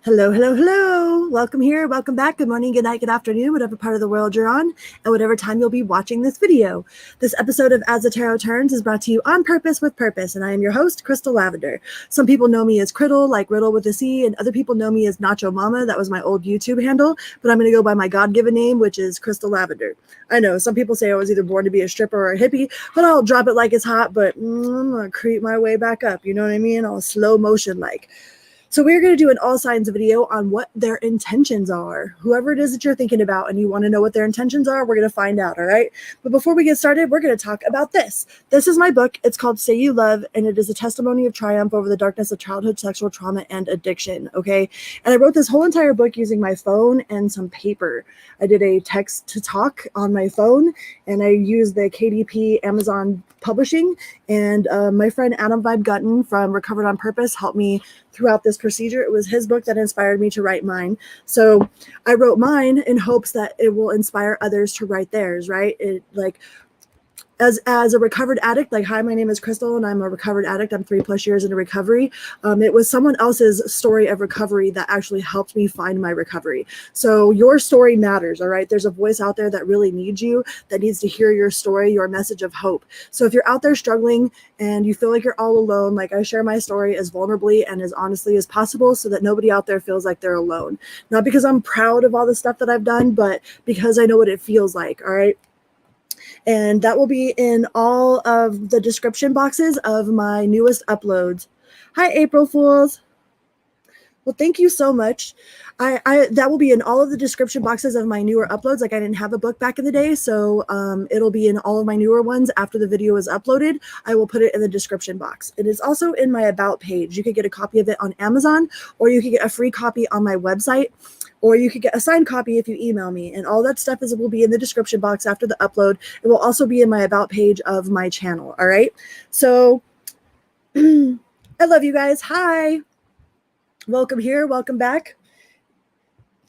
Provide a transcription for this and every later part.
Hello, hello, hello. Welcome here, welcome back. Good morning, good night, good afternoon, whatever part of the world you're on, and whatever time you'll be watching this video. This episode of As the Tarot Turns is brought to you on purpose with purpose, and I am your host, Crystal Lavender. Some people know me as Criddle, like Riddle with a C, and other people know me as Nacho Mama. That was my old YouTube handle, but I'm going to go by my God-given name, which is Crystal Lavender. I know, some people say I was either born to be a stripper or a hippie, but I'll drop it like it's hot, but I'm going to creep my way back up, you know what I mean? All slow motion like. So we're going to do an all signs video on what their intentions are. Whoever it is that you're thinking about and you want to know what their intentions are, we're going to find out, all right? But before we get started, we're going to talk about this. This is my book. It's called Say You Love, and it is a testimony of triumph over the darkness of childhood sexual trauma and addiction, okay? And I wrote this whole entire book using my phone and some paper. I did a text to talk on my phone, and I used the KDP Amazon publishing, and my friend Adam Vibe Gutton from Recovered on Purpose helped me throughout this procedure. It was his book that inspired me to write mine. So I wrote mine in hopes that it will inspire others to write theirs, right? As a recovered addict, like, hi, my name is Crystal and I'm a recovered addict. I'm 3+ years into recovery. It was someone else's story of recovery that actually helped me find my recovery. So your story matters, all right? There's a voice out there that really needs you, that needs to hear your story, your message of hope. So if you're out there struggling and you feel like you're all alone, like, I share my story as vulnerably and as honestly as possible so that nobody out there feels like they're alone. Not because I'm proud of all the stuff that I've done, but because I know what it feels like, all right? And that will be in all of the description boxes of my newest uploads. Hi, April Fools. Well, thank you so much. That will be in all of the description boxes of my newer uploads. Like, I didn't have a book back in the day, so it'll be in all of my newer ones after the video is uploaded. I will put it in the description box. It is also in my About page. You could get a copy of it on Amazon, or you could get a free copy on my website, or you could get a signed copy if you email me. And all that stuff will be in the description box after the upload. It will also be in my About page of my channel, all right? So I love you guys. Hi. Welcome here. Welcome back.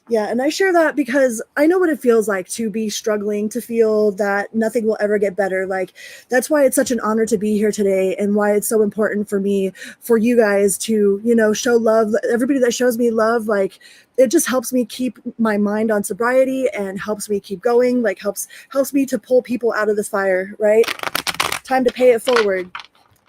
Yeah, and I share that because I know what it feels like to be struggling, to feel that nothing will ever get better. Like, that's why it's such an honor to be here today, and why it's so important for me, for you guys to, you know, show love. Everybody that shows me love, like, it just helps me keep my mind on sobriety and helps me keep going, like helps me to pull people out of the fire, right? Time to pay it forward.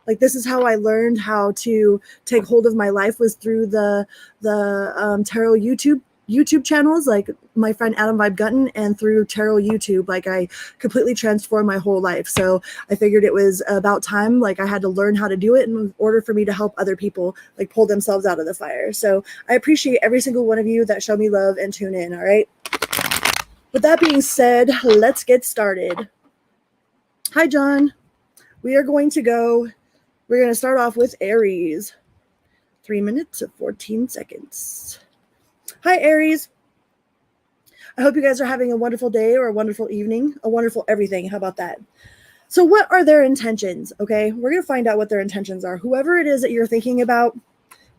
Like, this is how I learned how to take hold of my life, was through the tarot YouTube channels, like my friend Adam Vibe Gutton, and through tarot YouTube. Like, I completely transformed my whole life. So I figured it was about time. Like, I had to learn how to do it in order for me to help other people, like, pull themselves out of the fire. So I appreciate every single one of you that show me love and tune in. All right. With that being said, let's get started. Hi, John. We're going to start off with Aries. 3 minutes and 14 seconds. Hi, Aries. I hope you guys are having a wonderful day or a wonderful evening, a wonderful everything. How about that? So what are their intentions? Okay, we're going to find out what their intentions are. Whoever it is that you're thinking about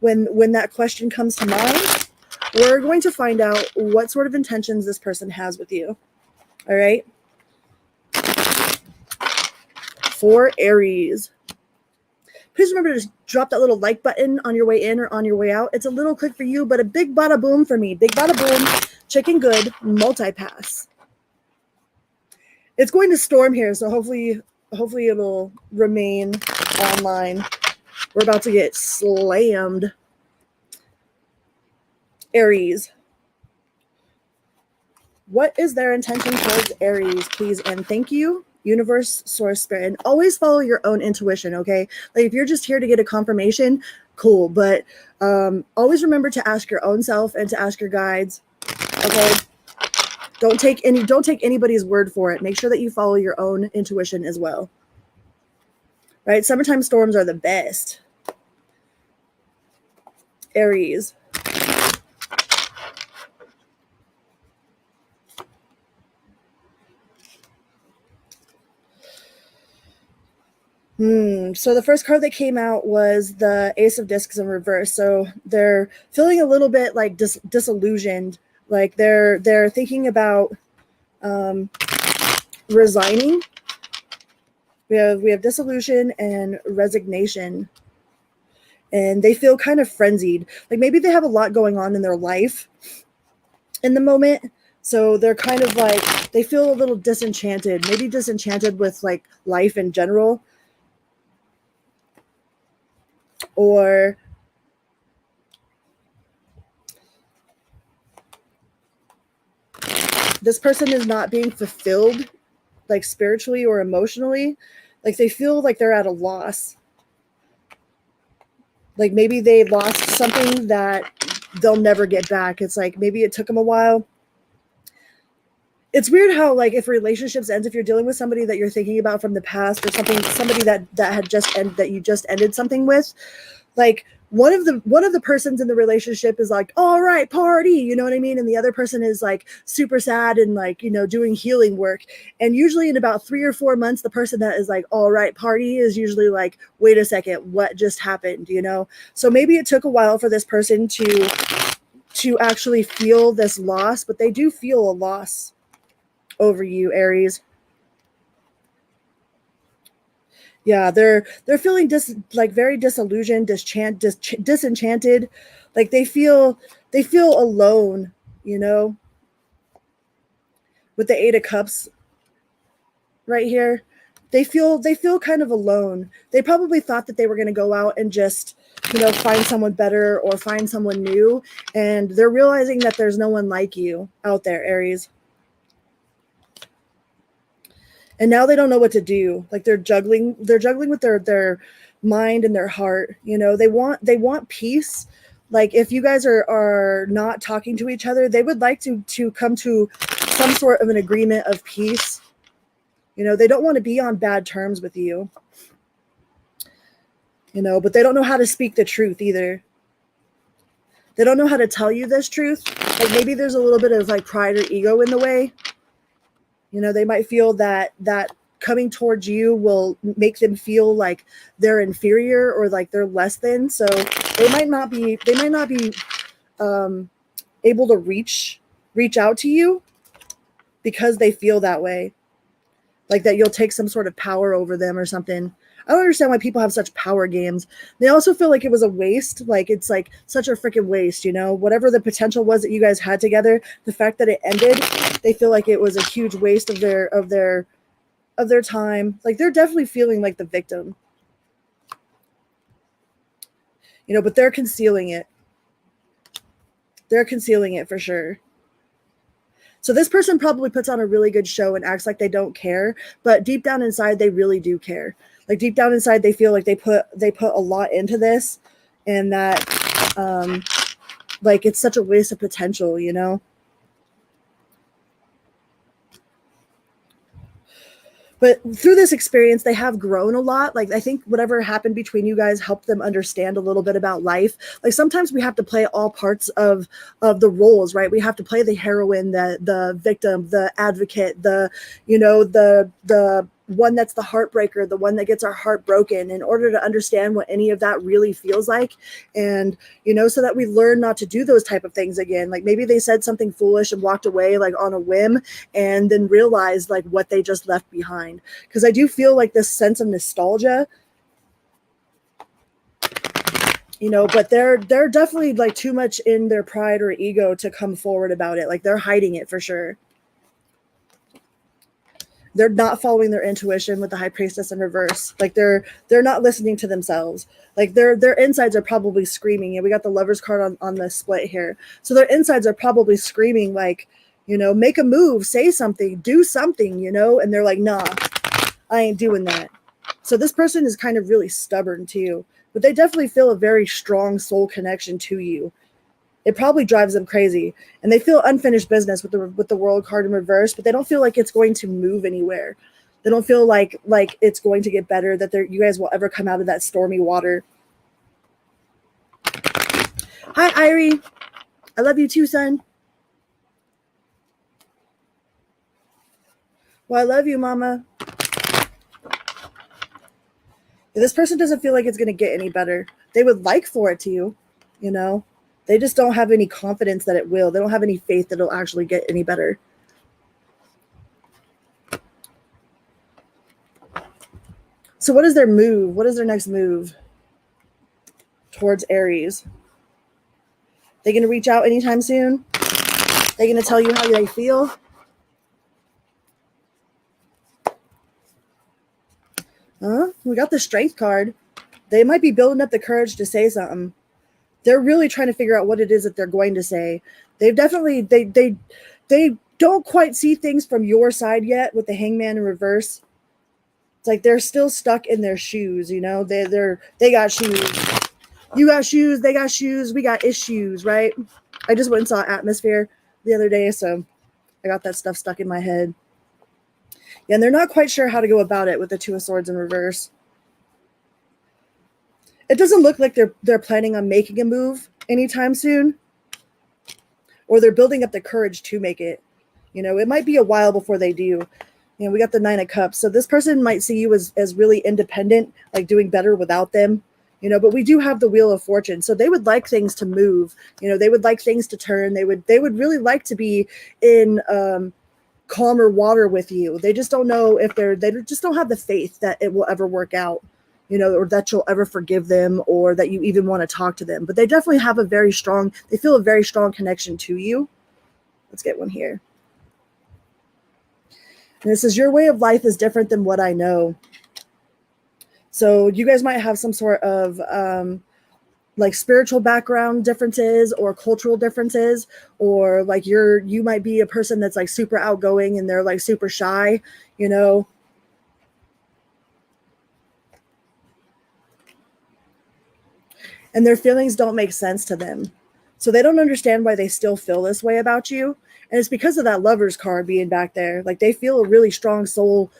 when that question comes to mind, we're going to find out what sort of intentions this person has with you. All right? For Aries. Please remember to just drop that little like button on your way in or on your way out. It's a little click for you, but a big bada boom for me. Big bada boom, chicken good, multi-pass. It's going to storm here, so hopefully it'll remain online. We're about to get slammed. Aries. What is their intention towards Aries, please and thank you? Universe, source, spirit, and always follow your own intuition, okay? Like, if you're just here to get a confirmation, cool, but always remember to ask your own self and to ask your guides, okay? Don't take anybody's word for it. Make sure that you follow your own intuition as well, right? Summertime storms are the best. Aries. So the first card that came out was the Ace of Discs in reverse. So they're feeling a little bit like disillusioned. Like, they're thinking about resigning. We have disillusion and resignation. and they feel kind of frenzied. Like maybe they have a lot going on in their life in the moment. So they're kind of like, they feel a little disenchanted, maybe disenchanted with like life in general. Or this person is not being fulfilled, like spiritually or emotionally. Like they feel like they're at a loss. Like maybe they lost something that they'll never get back. It's like maybe it took them a while. It's weird how like if relationships end, if you're dealing with somebody that you're thinking about from the past, or somebody that had just ended, that you just ended something with, like one of the persons in the relationship is like, all right, party, you know what I mean? And the other person is like super sad and like, you know, doing healing work. And usually in about 3 or 4 months, the person that is like, all right, party, is usually like, wait a second, what just happened, you know? So maybe it took a while for this person to actually feel this loss, but they do feel a loss over you, Aries. Yeah, they're feeling like very disillusioned, disenchanted. Like they feel alone, you know, with the 8 of Cups right here. They feel kind of alone. They probably thought that they were going to go out and just, you know, find someone better or find someone new, and they're realizing that there's no one like you out there, Aries. And now they don't know what to do. Like they're juggling with their mind and their heart. You know, they want peace. Like if you guys are not talking to each other, they would like to come to some sort of an agreement of peace. You know, they don't want to be on bad terms with you. You know, but they don't know how to speak the truth either. They don't know how to tell you this truth. Like maybe there's a little bit of like pride or ego in the way. You know, they might feel that coming towards you will make them feel like they're inferior or like they're less than. So they might not be able to reach out to you because they feel that way, like that you'll take some sort of power over them or something. I don't understand why people have such power games. They also feel like it was a waste. Like it's like such a freaking waste, you know, whatever the potential was that you guys had together, the fact that it ended, they feel like it was a huge waste of their time. Like they're definitely feeling like the victim, you know, but they're concealing it. They're concealing it for sure. So this person probably puts on a really good show and acts like they don't care, but deep down inside, they really do care. Like deep down inside, they feel like they put a lot into this, and that like it's such a waste of potential, you know? But through this experience, they have grown a lot. Like I think whatever happened between you guys helped them understand a little bit about life. Like sometimes we have to play all parts of the roles, right? We have to play the heroine, the victim, the advocate, the, you know, the one that's the heartbreaker, the one that gets our heart broken, in order to understand what any of that really feels like. And, you know, so that we learn not to do those type of things again. Like maybe they said something foolish and walked away like on a whim, and then realized like what they just left behind. Because I do feel like this sense of nostalgia, you know, but they're definitely like too much in their pride or ego to come forward about it. Like they're hiding it for sure. They're not following their intuition with the High Priestess in reverse. Like they're not listening to themselves. Like their insides are probably screaming. And we got the Lover's card on the split here. So their insides are probably screaming like, you know, make a move, say something, do something, you know, and they're like, nah, I ain't doing that. So this person is kind of really stubborn too, but they definitely feel a very strong soul connection to you. It probably drives them crazy, and they feel unfinished business with the World card in reverse, but they don't feel like it's going to move anywhere. They don't feel like it's going to get better, that you guys will ever come out of that stormy water. Hi, Irie. I love you too, son. Well, I love you, mama. This person doesn't feel like it's going to get any better. They would like for it to, you know. They just don't have any confidence that it will. They don't have any faith that it'll actually get any better. So what is their move? What is their next move? towards Aries. They going to reach out anytime soon? They going to tell you how they feel? We got the Strength card. They might be building up the courage to say something. They're really trying to figure out what it is that they're going to say. They've definitely, they don't quite see things from your side yet with the Hangman in reverse. It's like they're still stuck in their shoes, you know? They got shoes. You got shoes, they got shoes, we got issues, right? I just went and saw Atmosphere the other day, so I got that stuff stuck in my head. Yeah, and they're not quite sure how to go about it with the Two of Swords in reverse. It doesn't look like they're planning on making a move anytime soon, or they're building up the courage to make it. You know, it might be a while before they do. You know, we got the Nine of Cups. So this person might see you as really independent, like doing better without them. You know, but we do have the Wheel of Fortune. So they would like things to move. You know, they would like things to turn. They would really like to be in calmer water with you. They just don't know if they just don't have the faith that it will ever work out, you know, or that you'll ever forgive them, or that you even want to talk to them. But they definitely have they feel a very strong connection to you. Let's get one here. And this is, your way of life is different than what I know. So you guys might have some sort of like spiritual background differences or cultural differences, or like you might be a person that's like super outgoing and they're like super shy, you know. And their feelings don't make sense to them. So they don't understand why they still feel this way about you. And it's because of that Lovers card being back there. Like they feel a really strong soul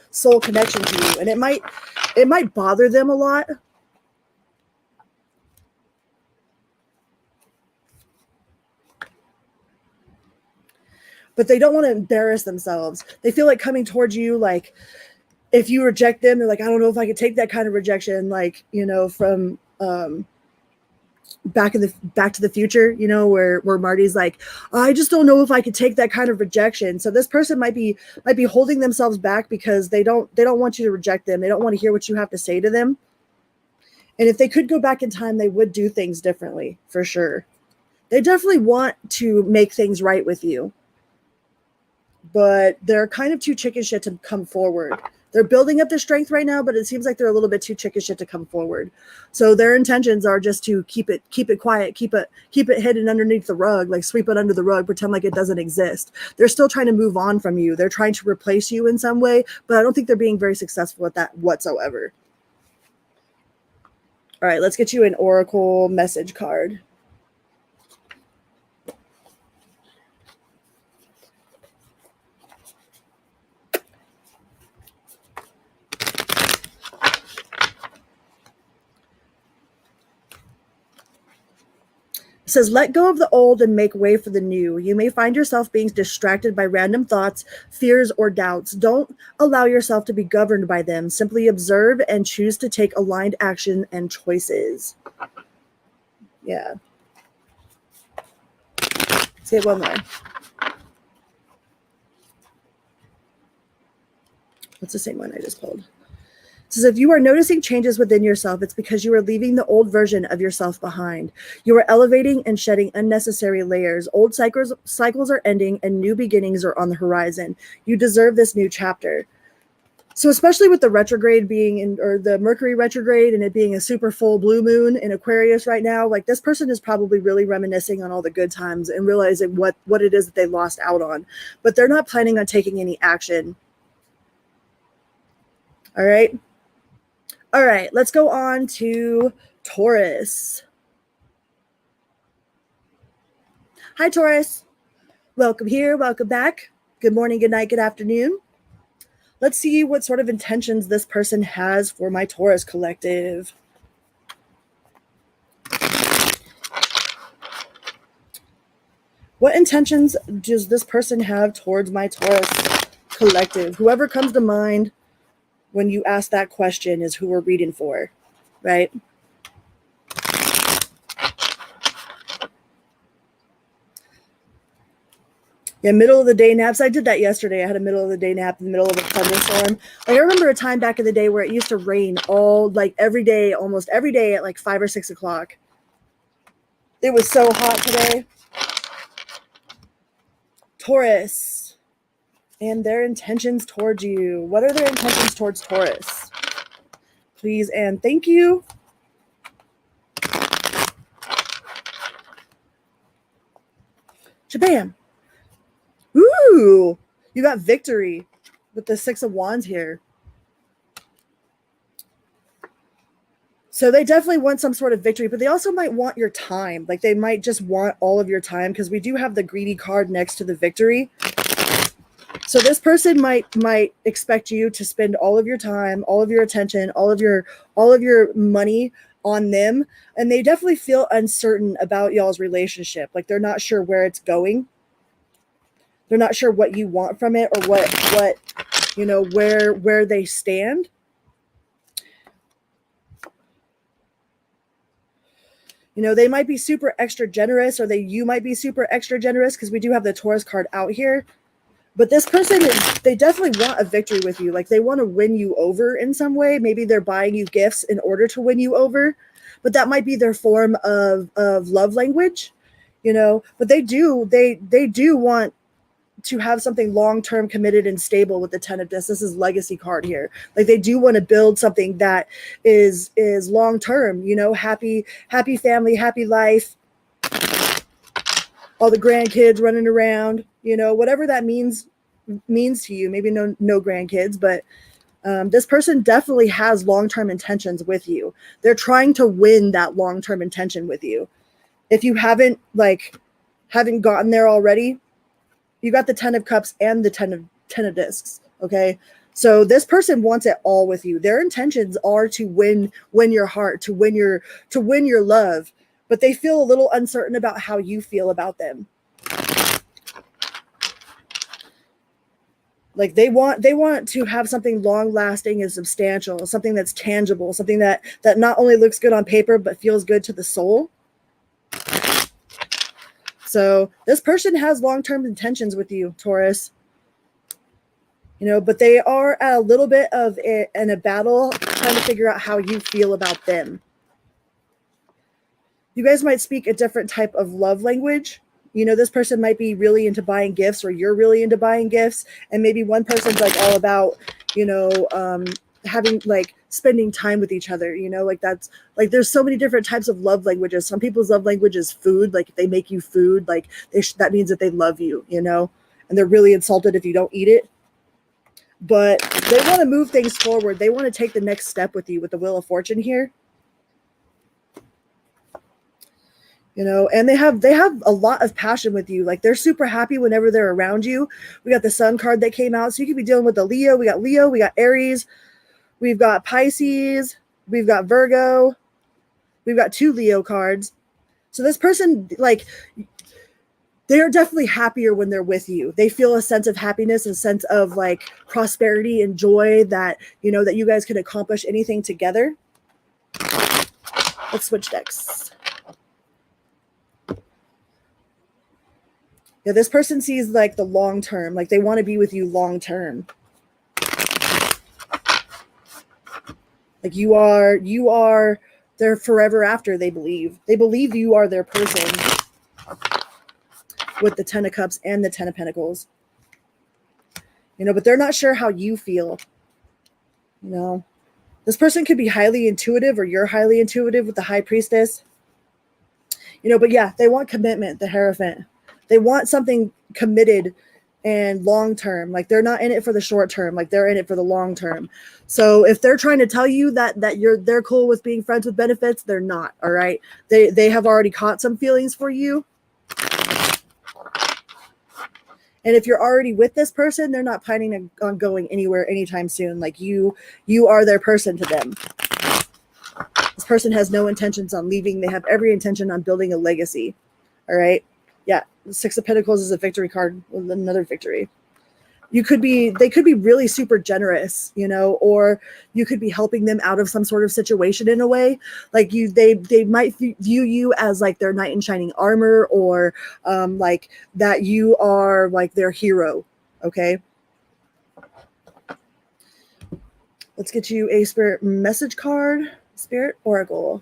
connection to you. And it might bother them a lot. But they don't want to embarrass themselves. They feel like coming towards you, like if you reject them, they're like, I don't know if I could take that kind of rejection, like, you know, from Back to the Future, you know, where Marty's like, I just don't know if I could take that kind of rejection. So this person might be holding themselves back because they don't want you to reject them. They don't want to hear what you have to say to them. And if they could go back in time, they would do things differently, for sure. They definitely want to make things right with you, but they're kind of too chicken shit to come forward. They're building up their strength right now, but it seems like they're a little bit too chicken shit to come forward. So their intentions are just to keep it quiet, keep it hidden underneath the rug, like sweep it under the rug, pretend like it doesn't exist. They're still trying to move on from you. They're trying to replace you in some way, but I don't think they're being very successful at that whatsoever. All right, let's get you an Oracle message card. It says, let go of the old and make way for the new. You may find yourself being distracted by random thoughts, fears, or doubts. Don't allow yourself to be governed by them. Simply observe and choose to take aligned action and choices. Yeah. Let's get one more. What's the same one I just pulled? It says, if you are noticing changes within yourself, it's because you are leaving the old version of yourself behind. You are elevating and shedding unnecessary layers. Old cycles are ending and new beginnings are on the horizon. You deserve this new chapter. So especially with the retrograde being or the Mercury retrograde and it being a super full blue moon in Aquarius right now, like this person is probably really reminiscing on all the good times and realizing what it is that they lost out on. But they're not planning on taking any action. All right. All right, let's go on to Taurus. Hi, Taurus. Welcome here. Welcome back. Good morning, good night, good afternoon. Let's see what sort of intentions this person has for my Taurus collective. What intentions does this person have towards my Taurus collective? Whoever comes to mind when you ask that question is who we're reading for, right? Yeah, middle of the day naps. I did that yesterday. I had a middle of the day nap in the middle of a thunderstorm. Like I remember a time back in the day where it used to rain every day, almost every day at like 5 or 6 o'clock. It was so hot today. Taurus and their intentions towards you. What are their intentions towards Taurus? Please and thank you. Shabam. Ooh, you got victory with the Six of Wands here. So they definitely want some sort of victory, but they also might want your time. Like they might just want all of your time because we do have the greedy card next to the victory. So this person might expect you to spend all of your time, all of your attention, all of your money on them, and they definitely feel uncertain about y'all's relationship. Like they're not sure where it's going. They're not sure what you want from it or what you know where they stand. You know, they might be super extra generous, or you might be super extra generous because we do have the Taurus card out here. But this person they definitely want a victory with you. Like they want to win you over in some way. Maybe they're buying you gifts in order to win you over, but that might be their form of love language, you know. But they do want to have something long-term committed and stable with the Ten of Discs. This is legacy card here. Like they do want to build something that is long-term, you know, happy family, happy life, all the grandkids running around, you know, whatever that means to you. Maybe no grandkids, but this person definitely has long-term intentions with you. They're trying to win that long-term intention with you. If you haven't gotten there already, you got the 10 of Cups and the 10 of Discs. Okay. So this person wants it all with you. Their intentions are to win your heart, to win your love, but they feel a little uncertain about how you feel about them. Like they want to have something long lasting and substantial, something that's tangible, something that not only looks good on paper, but feels good to the soul. So this person has long-term intentions with you, Taurus. You know, but they are at a little bit of in a battle trying to figure out how you feel about them. You guys might speak a different type of love language. You know, this person might be really into buying gifts, or you're really into buying gifts. And maybe one person's like all about, you know, having like spending time with each other, you know, like that's like there's so many different types of love languages. Some people's love language is food. Like if they make you food, like that means that they love you, you know, and they're really insulted if you don't eat it. But they want to move things forward. They want to take the next step with you with the Wheel of Fortune here. You know, and they have a lot of passion with you. Like they're super happy whenever they're around you. We got the Sun card that came out. So you could be dealing with the Leo. We got Aries. We've got Pisces. We've got Virgo. We've got 2 Leo cards. So this person, like, they're definitely happier when they're with you. They feel a sense of happiness, a sense of like prosperity and joy that, you know, that you guys can accomplish anything together. Let's switch decks. Yeah, this person sees like the long term, like they want to be with you long term. Like you are their forever after, they believe. They believe you are their person with the 10 of Cups and the 10 of Pentacles. You know, but they're not sure how you feel. You know, this person could be highly intuitive, or you're highly intuitive with the High Priestess. You know, but yeah, they want commitment, the Hierophant. They want something committed and long term. Like they're not in it for the short term, like they're in it for the long term. So if they're trying to tell you that they're cool with being friends with benefits, they're not. All right. They have already caught some feelings for you. And if you're already with this person, they're not planning on going anywhere anytime soon. Like you are their person to them. This person has no intentions on leaving. They have every intention on building a legacy. All right. Yeah. The 6 of Pentacles is a victory card with another victory. They could be really super generous, you know, or you could be helping them out of some sort of situation in a way. Like they might view you as like their knight in shining armor, or like that you are like their hero. Okay. Let's get you a spirit message card, Spirit Oracle.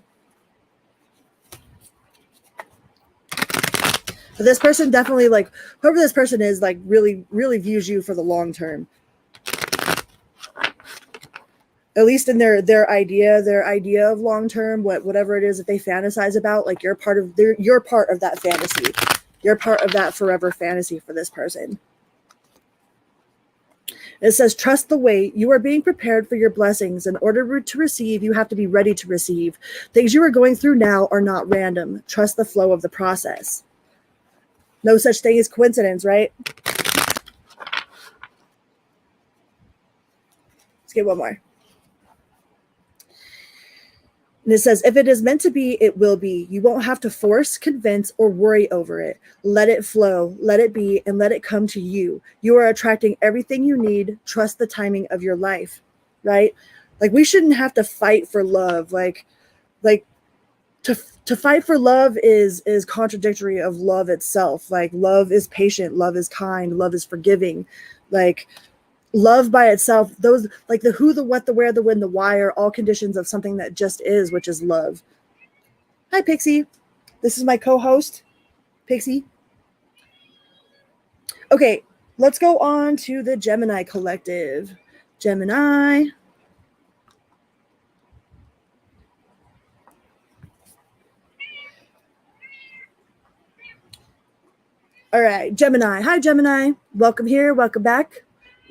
But this person definitely, like, whoever this person is, like, really, really views you for the long term. At least in their idea of long term, whatever it is that they fantasize about, like, you're part of that fantasy. You're part of that forever fantasy for this person. It says, trust the wait. You are being prepared for your blessings. In order to receive, you have to be ready to receive. Things you are going through now are not random. Trust the flow of the process. No such thing as coincidence, right? Let's get one more. And it says, if it is meant to be, it will be. You won't have to force, convince, or worry over it. Let it flow, let it be, and let it come to you. You are attracting everything you need. Trust the timing of your life, right? Like, we shouldn't have to fight for love. Like to fight for love is contradictory of love itself. Like, love is patient, love is kind, love is forgiving. Like, love by itself, those, like, the who, the what, the where, the when, the why are all conditions of something that just is, which is love. Hi, Pixie. This is my co-host, Pixie. Okay, let's go on to the Gemini collective. Gemini. All right, Gemini. Hi, Gemini. Welcome here. Welcome back.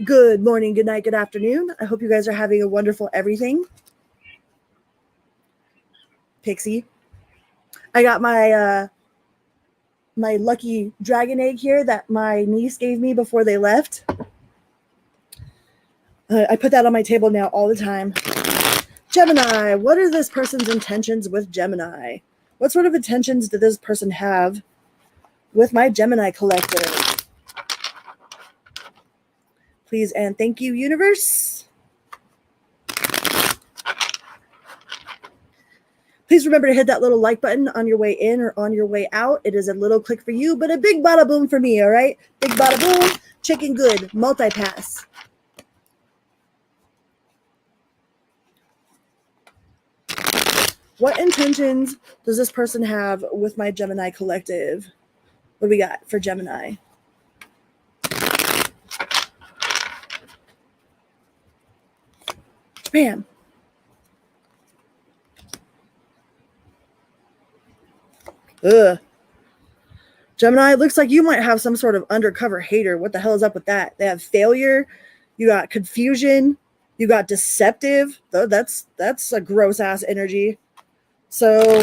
Good morning, good night, good afternoon. I hope you guys are having a wonderful everything. Pixie. I got my my lucky dragon egg here that my niece gave me before they left. I put that on my table now all the time. Gemini, what are this person's intentions with Gemini? What sort of intentions did this person have with my Gemini collective? Please and thank you, universe. Please remember to hit that little like button on your way in or on your way out. It is a little click for you, but a big bada boom for me, all right? Big bada boom, chicken good, multi-pass. What intentions does this person have with my Gemini collective? What do we got for Gemini? Bam. Ugh. Gemini, it looks like you might have some sort of undercover hater. What the hell is up with that? They have failure. You got confusion. You got deceptive. That's a gross ass energy. So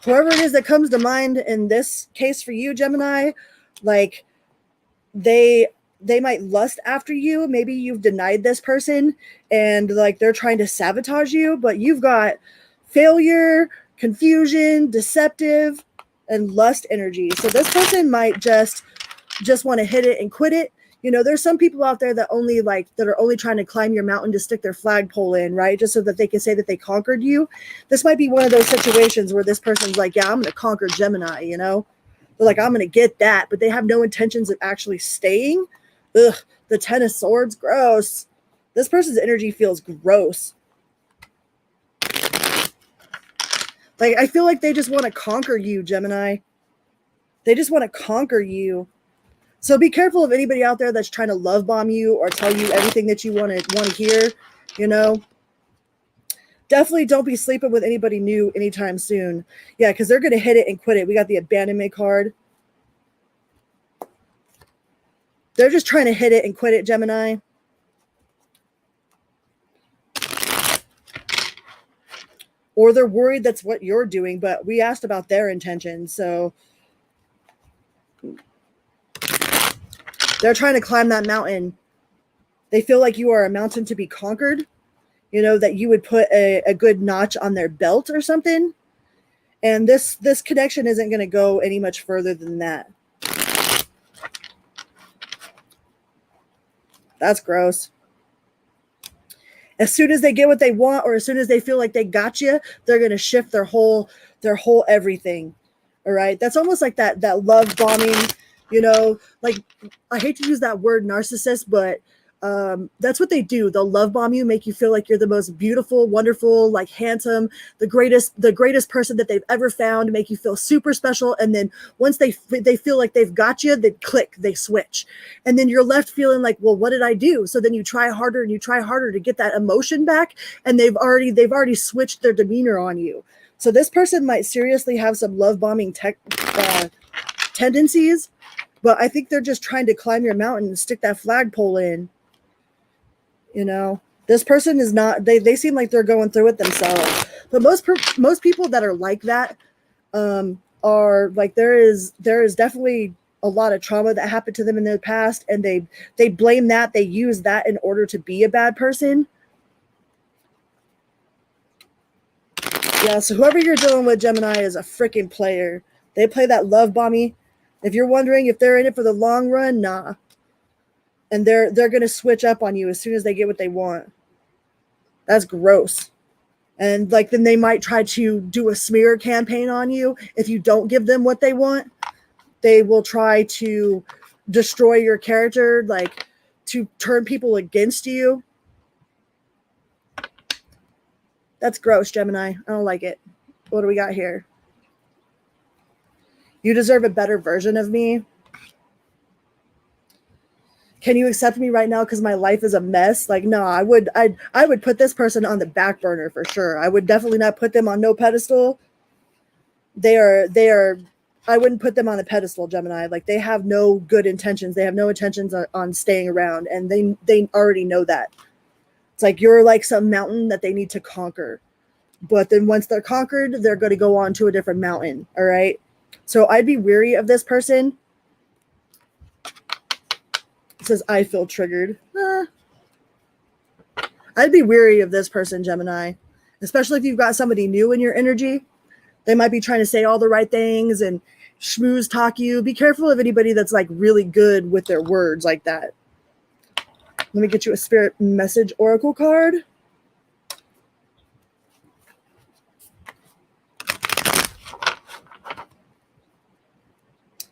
whoever it is that comes to mind in this case for you, Gemini, like, they might lust after you. Maybe you've denied this person and, like, they're trying to sabotage you, but you've got failure, confusion, deceptive, and lust energy. So this person might just want to hit it and quit it. You know, there's some people out there that are only trying to climb your mountain to stick their flagpole in, right? Just so that they can say that they conquered you. This might be one of those situations where this person's like, yeah, I'm going to conquer Gemini, you know? They're like, I'm going to get that, but they have no intentions of actually staying. Ugh, the Ten of Swords, gross. This person's energy feels gross. Like, I feel like they just want to conquer you, Gemini. They just want to conquer you. So be careful of anybody out there that's trying to love bomb you or tell you everything that you want to hear, you know. Definitely don't be sleeping with anybody new anytime soon. Yeah, because they're going to hit it and quit it. We got the abandonment card. They're just trying to hit it and quit it, Gemini. Or they're worried that's what you're doing, but we asked about their intentions, so they're trying to climb that mountain. They feel like you are a mountain to be conquered, you know, that you would put a good notch on their belt or something. And this connection isn't going to go any much further than that. That's gross. As soon as they get what they want, or as soon as they feel like they got you, they're going to shift their whole everything. All right. That's almost like that love bombing, you know, like, I hate to use that word narcissist, but That's what they do. They'll love bomb you, make you feel like you're the most beautiful, wonderful, like handsome, the greatest person that they've ever found, make you feel super special. And then once they feel like they've got you, they click, they switch. And then you're left feeling like, well, what did I do? So then you try harder and you try harder to get that emotion back. And they've already switched their demeanor on you. So this person might seriously have some love bombing tendencies, but I think they're just trying to climb your mountain and stick that flagpole in. You know, this person is not, they seem like they're going through it themselves. But most people that are like that are like, there is definitely a lot of trauma that happened to them in their past, and they blame that, they use that in order to be a bad person. Yeah, so whoever you're dealing with, Gemini, is a freaking player. They play that love bomby. If you're wondering if they're in it for the long run, nah. And they're going to switch up on you as soon as they get what they want. That's gross. And like, then they might try to do a smear campaign on you. If you don't give them what they want, they will try to destroy your character, like to turn people against you. That's gross, Gemini. I don't like it. What do we got here? You deserve a better version of me. Can you accept me right now because my life is a mess? Like, no, I would put this person on the back burner for sure. I would definitely not put them on no pedestal. They are I wouldn't put them on a pedestal, Gemini. Like, they have no good intentions. They have no intentions on staying around, and they already know that. It's like you're like some mountain that they need to conquer. But then once they're conquered, they're going to go on to a different mountain, all right? So I'd be weary of this person. It says, I feel triggered. I'd be weary of this person, Gemini, especially if you've got somebody new in your energy. They might be trying to say all the right things and schmooze talk you. Be careful of anybody that's like really good with their words like that. Let me get you a spirit message oracle card.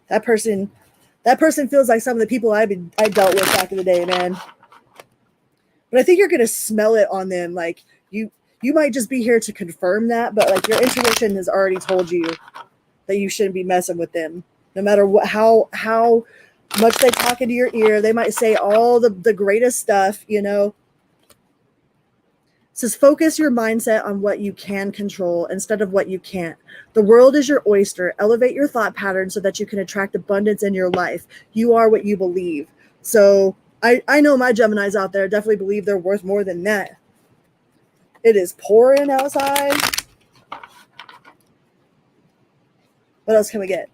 That person feels like some of the people I dealt with back in the day, man. But I think you're going to smell it on them. Like, you might just be here to confirm that, but like your intuition has already told you that you shouldn't be messing with them. No matter what, how much they talk into your ear, they might say all the greatest stuff, you know. It says, focus your mindset on what you can control instead of what you can't. The world is your oyster. Elevate your thought pattern so that you can attract abundance in your life. You are what you believe. So I know my Geminis out there definitely believe they're worth more than that. It is pouring outside. What else can we get?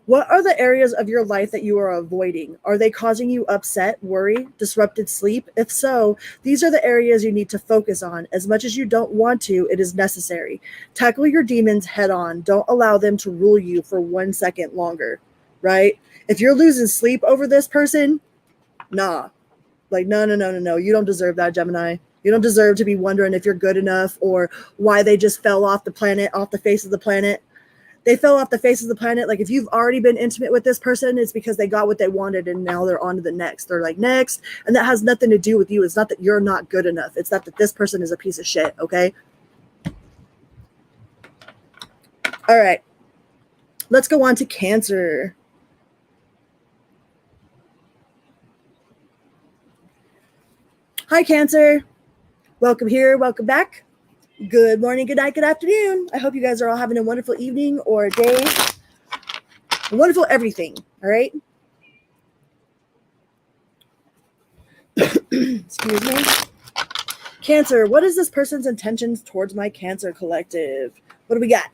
What are the areas of your life that you are avoiding? Are they causing you upset, worry, disrupted sleep? If so, these are the areas you need to focus on. As much as you don't want to, it is necessary. Tackle your demons head on. Don't allow them to rule you for 1 second longer, right? If you're losing sleep over this person, nah. Like, no. You don't deserve that, Gemini. You don't deserve to be wondering if you're good enough or why they just fell off the planet, off the face of the planet. They fell off the face of the planet. Like, if you've already been intimate with this person, it's because they got what they wanted and now they're on to the next. They're like, next. And that has nothing to do with you. It's not that you're not good enough. It's that this person is a piece of shit, okay? All right. Let's go on to Cancer. Hi, Cancer. Welcome here. Welcome back. Good morning, good night, good afternoon. I hope you guys are all having a wonderful evening or day. A wonderful everything, all right? Excuse me. Cancer, what is this person's intentions towards my Cancer collective? What do we got?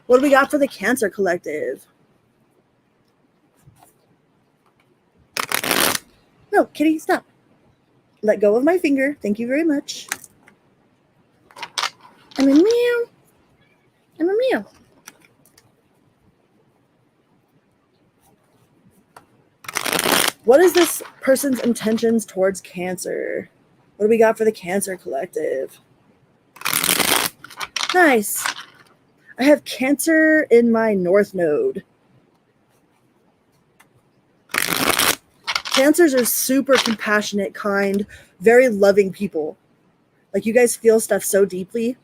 What do we got for the Cancer collective? No, kitty, stop. Let go of my finger. Thank you very much. I'm a meow. I'm a meow. What is this person's intentions towards Cancer? What do we got for the Cancer collective? Nice. I have Cancer in my North Node. Cancers are super compassionate, kind, very loving people. Like, you guys feel stuff so deeply.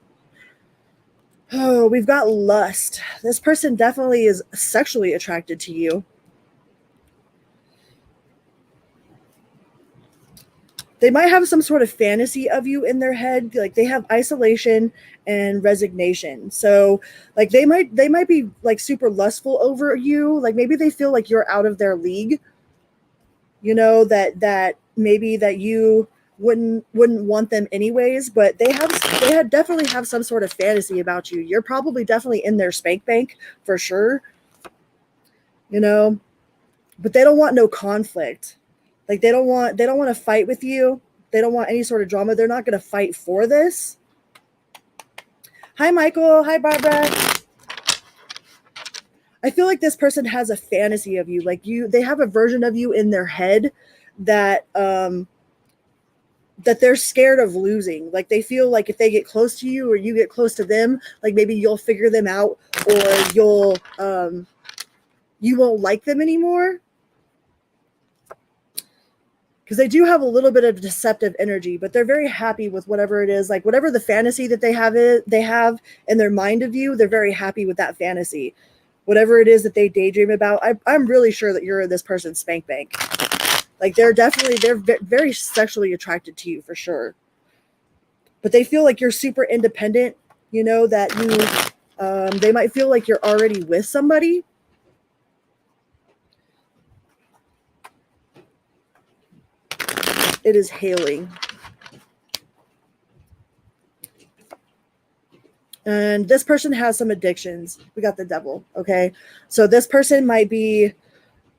Oh, we've got lust. This person definitely is sexually attracted to you. They might have some sort of fantasy of you in their head. Like, they have isolation and resignation. So like they might be like super lustful over you. Like, maybe they feel like you're out of their league. You know, that maybe that you wouldn't want them anyways, but they definitely have some sort of fantasy about you. You're probably definitely in their spank bank for sure. You know, but they don't want no conflict. Like, they don't want to fight with you. They don't want any sort of drama. They're not going to fight for this. Hi, Michael. Hi, Barbara. I feel like this person has a fantasy of you. Like, they have a version of you in their head that that they're scared of losing. Like, they feel like if they get close to you or you get close to them, like maybe you'll figure them out, or you won't like them anymore. Because they do have a little bit of deceptive energy, but they're very happy with whatever it is. Like, whatever the fantasy that they have in their mind of you, they're very happy with that fantasy. Whatever it is that they daydream about, I'm really sure that you're in this person's spank bank. Like, they're very sexually attracted to you for sure. But they feel like you're super independent, you know, that they might feel like you're already with somebody. It is hailing. And this person has some addictions. We got the devil, okay? So this person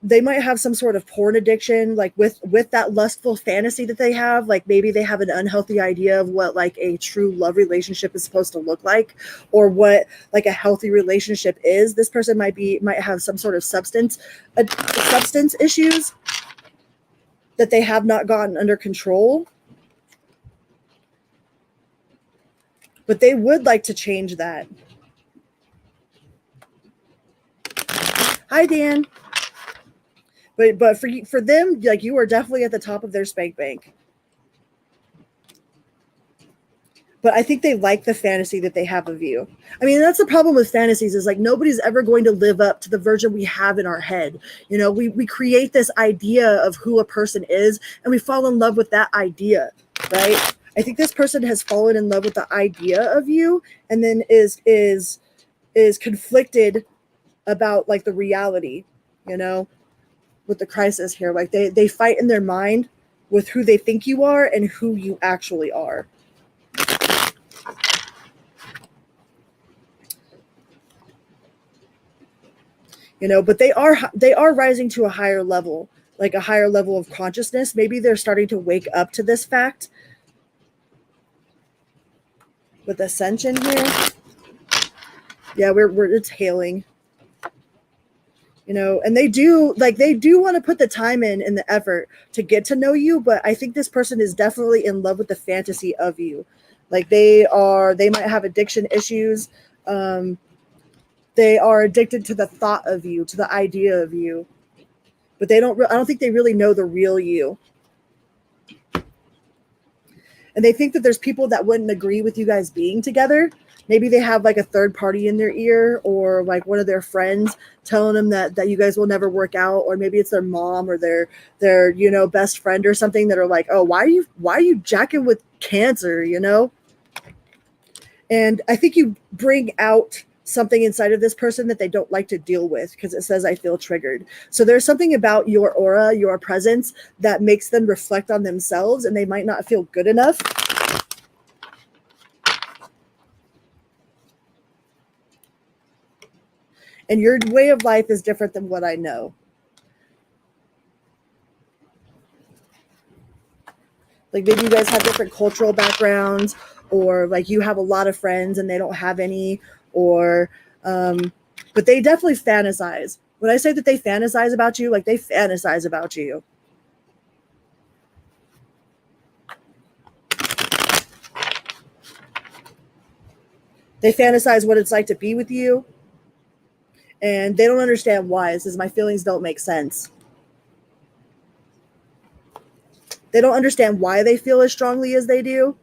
they might have some sort of porn addiction, like with that lustful fantasy that they have. Like, maybe they have an unhealthy idea of what like a true love relationship is supposed to look like, or what like a healthy relationship is. This person might have some sort of substance issues that they have not gotten under control. But they would like to change that. Hi, Dan. But for them, like, you are definitely at the top of their spank bank. But I think they like the fantasy that they have of you. I mean, that's the problem with fantasies, is like nobody's ever going to live up to the version we have in our head. You know, we create this idea of who a person is, and we fall in love with that idea, right? I think this person has fallen in love with the idea of you, and then is conflicted about like the reality, you know, with the crisis here. Like, they fight in their mind with who they think you are and who you actually are. You know, but they are rising to a higher level, like a higher level of consciousness. Maybe they're starting to wake up to this fact. With ascension here, yeah, it's hailing. You know, and they do want to put the time in and the effort to get to know you, but I think this person is definitely in love with the fantasy of you. Like, they might have addiction issues. They are addicted to the thought of you, to the idea of you, but I don't think they really know the real you. And they think that there's people that wouldn't agree with you guys being together. Maybe they have like a third party in their ear, or like one of their friends telling them that you guys will never work out, or maybe it's their mom or their you know, best friend or something, that are like, oh, why are you jacking with Cancer, you know? And I think you bring out something inside of this person that they don't like to deal with, because it says, I feel triggered. So there's something about your aura, your presence, that makes them reflect on themselves, and they might not feel good enough. And your way of life is different than what I know. Like, maybe you guys have different cultural backgrounds, or like you have a lot of friends and they don't have any, or but they definitely fantasize. When I say that they fantasize about you, like, they fantasize about you. They fantasize what it's like to be with you, and they don't understand why. It says, my feelings don't make sense. They don't understand why they feel as strongly as they do.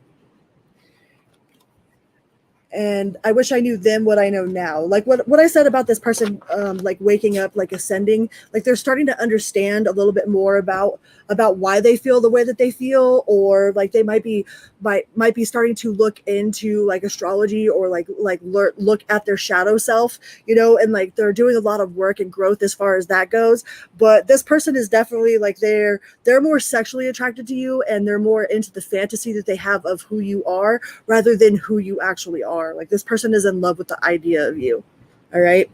And I wish I knew then what I know now. Like what I said about this person, like waking up, like ascending, like they're starting to understand a little bit more about why they feel the way that they feel, or like they might be starting to look into like astrology, or like look at their shadow self, you know, and like they're doing a lot of work and growth as far as that goes. But this person is definitely like they're more sexually attracted to you, and they're more into the fantasy that they have of who you are rather than who you actually are. Like this person is in love with the idea of you. All right.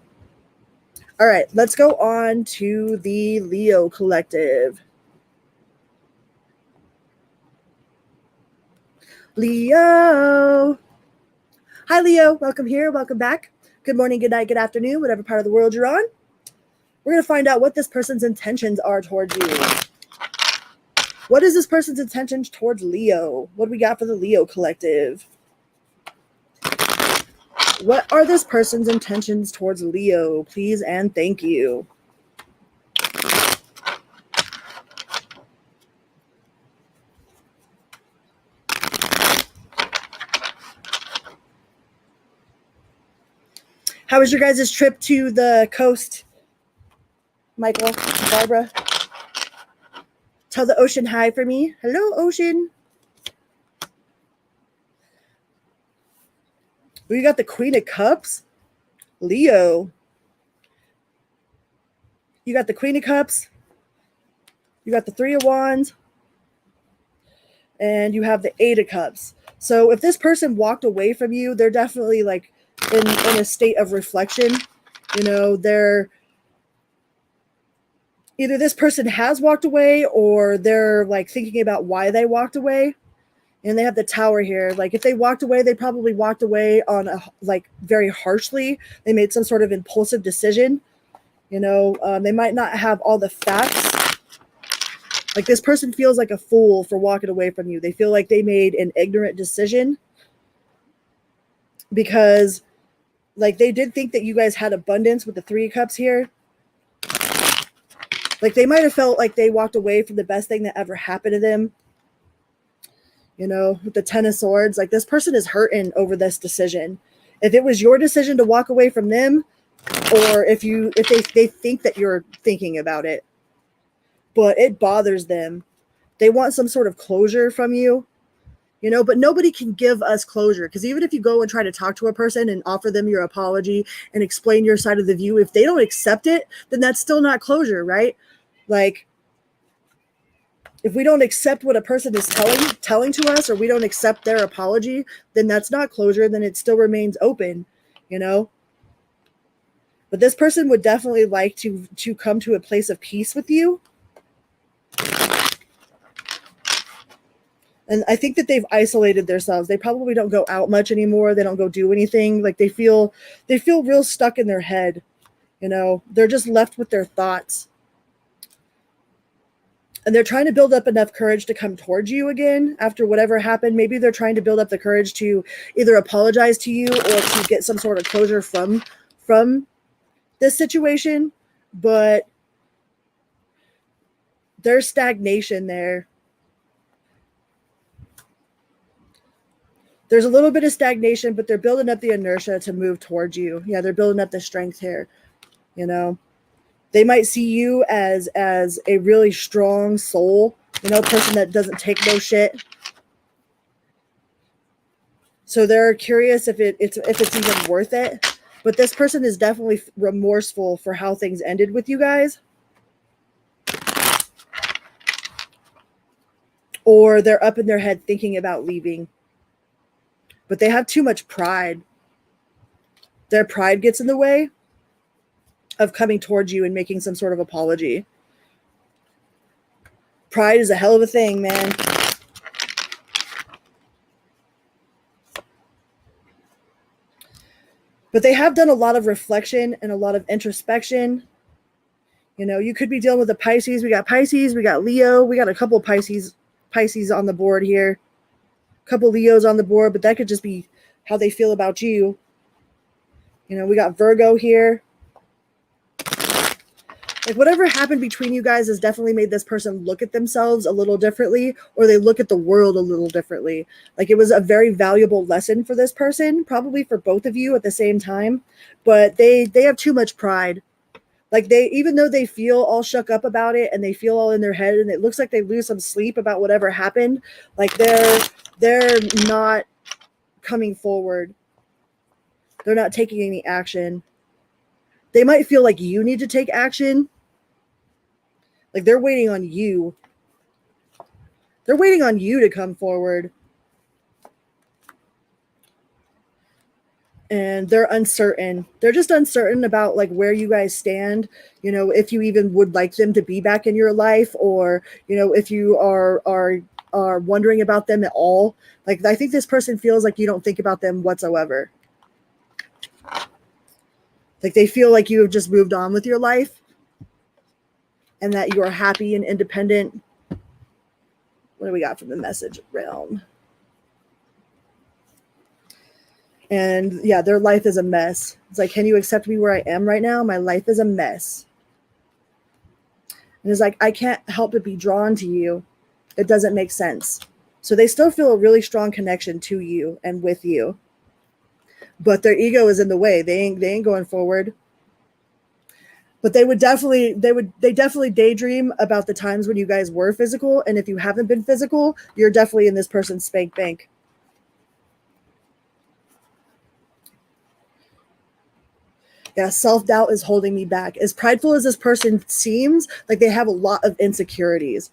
All right. Let's go on to the Leo collective. Leo. Hi, Leo. Welcome here. Welcome back. Good morning, good night, good afternoon, whatever part of the world you're on. We're going to find out what this person's intentions are towards you. What is this person's intentions towards Leo? What do we got for the Leo collective? What are this person's intentions towards Leo? Please and thank you. How was your guys' trip to the coast? Michael, Barbara? Tell the ocean hi for me. Hello, ocean. We got the Queen of Cups. Leo. You got the Queen of Cups. You got the Three of Wands. And you have the Eight of Cups. So if this person walked away from you, they're definitely like in a state of reflection. You know, they're either this person has walked away, or they're like thinking about why they walked away. And they have the Tower here. Like if they walked away, they probably walked away on a like very harshly. They made some sort of impulsive decision. You know, they might not have all the facts. Like this person feels like a fool for walking away from you. They feel like they made an ignorant decision because like they did think that you guys had abundance with the Three of Cups here. Like they might have felt like they walked away from the best thing that ever happened to them. You know, with the Ten of Swords, like this person is hurting over this decision. If it was your decision to walk away from them, or if they think that you're thinking about it, but it bothers them. They want some sort of closure from you, you know, but nobody can give us closure, because even if you go and try to talk to a person and offer them your apology and explain your side of the view, if they don't accept it, then that's still not closure, right? Like, if we don't accept what a person is telling to us, or we don't accept their apology, then that's not closure. Then it still remains open, you know. But this person would definitely like to come to a place of peace with you. And I think that they've isolated themselves. They probably don't go out much anymore. They don't go do anything. Like they feel real stuck in their head, you know. They're just left with their thoughts. And they're trying to build up enough courage to come towards you again after whatever happened. Maybe they're trying to build up the courage to either apologize to you or to get some sort of closure from this situation. But there's stagnation there. There's a little bit of stagnation, but they're building up the inertia to move towards you. Yeah, they're building up the strength here, you know. They might see you as a really strong soul, you know, person that doesn't take no shit. So they're curious if it's even worth it. But this person is definitely remorseful for how things ended with you guys. Or they're up in their head thinking about leaving. But they have too much pride. Their pride gets in the way of coming towards you and making some sort of apology. Pride is a hell of a thing, man. But they have done a lot of reflection and a lot of introspection. You know, you could be dealing with a Pisces. We got Pisces, we got Leo, we got a couple Pisces on the board here. A couple Leos on the board, but that could just be how they feel about you. You know, we got Virgo here. Like whatever happened between you guys has definitely made this person look at themselves a little differently, or they look at the world a little differently. Like it was a very valuable lesson for this person, probably for both of you at the same time, but they have too much pride. Like they, even though they feel all shook up about it and they feel all in their head and it looks like they lose some sleep about whatever happened, like they're not coming forward. They're not taking any action. They might feel like you need to take action. Like they're waiting on you. They're waiting on you to come forward. And they're uncertain. They're just uncertain about like where you guys stand, you know, if you even would like them to be back in your life, or, you know, if you are wondering about them at all. Like I think this person feels like you don't think about them whatsoever. Like they feel like you have just moved on with your life and that you are happy and independent. What do we got from the message realm? And yeah, their life is a mess. It's like, can you accept me where I am right now? My life is a mess. And it's like, I can't help but be drawn to you. It doesn't make sense. So they still feel a really strong connection to you and with you. But their ego is in the way. They ain't going forward. But they definitely daydream about the times when you guys were physical. And if you haven't been physical, you're definitely in this person's spank bank. Yeah, self-doubt is holding me back. As prideful as this person seems, like they have a lot of insecurities.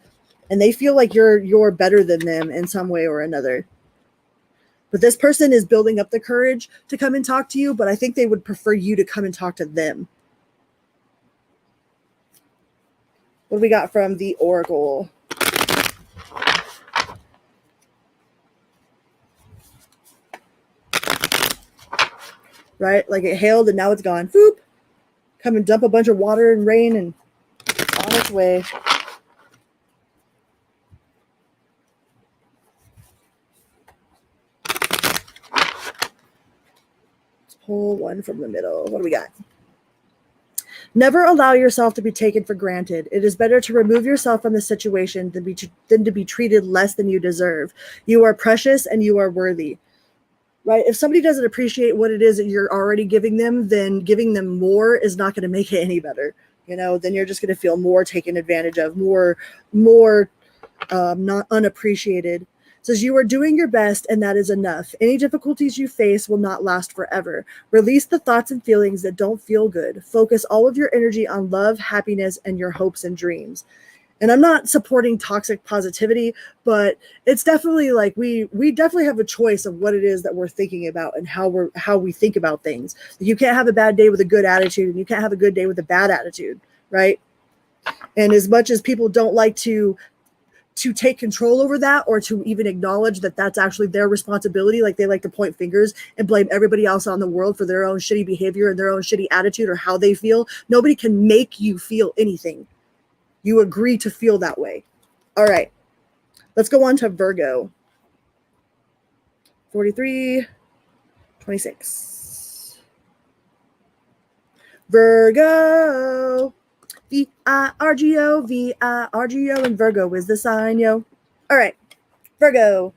And they feel like you're better than them in some way or another. But this person is building up the courage to come and talk to you, but I think they would prefer you to come and talk to them. What do we got from the Oracle? Right? Like it hailed and now it's gone. Boop. Come and dump a bunch of water and rain and on its way. Let's pull one from the middle. What do we got? Never allow yourself to be taken for granted. It is better to remove yourself from the situation than to be treated less than you deserve. You are precious and you are worthy. Right? If somebody doesn't appreciate what it is that you're already giving them, then giving them more is not going to make it any better. You know, then you're just going to feel more taken advantage of, more not unappreciated. It says you are doing your best and that is enough. Any difficulties you face will not last forever. Release the thoughts and feelings that don't feel good. Focus all of your energy on love, happiness, and your hopes and dreams. And I'm not supporting toxic positivity, but it's definitely like we definitely have a choice of what it is that we're thinking about and how we think about things. You can't have a bad day with a good attitude, and you can't have a good day with a bad attitude, right? And as much as people don't like to take control over that, or to even acknowledge that that's actually their responsibility, like they like to point fingers and blame everybody else on the world for their own shitty behavior and their own shitty attitude or how they feel. Nobody can make you feel anything. You agree to feel that way. All right. Let's go on to Virgo. 43, 26. Virgo. V-I-R-G-O, V-I-R-G-O, and Virgo is the sign, yo. All right. Virgo.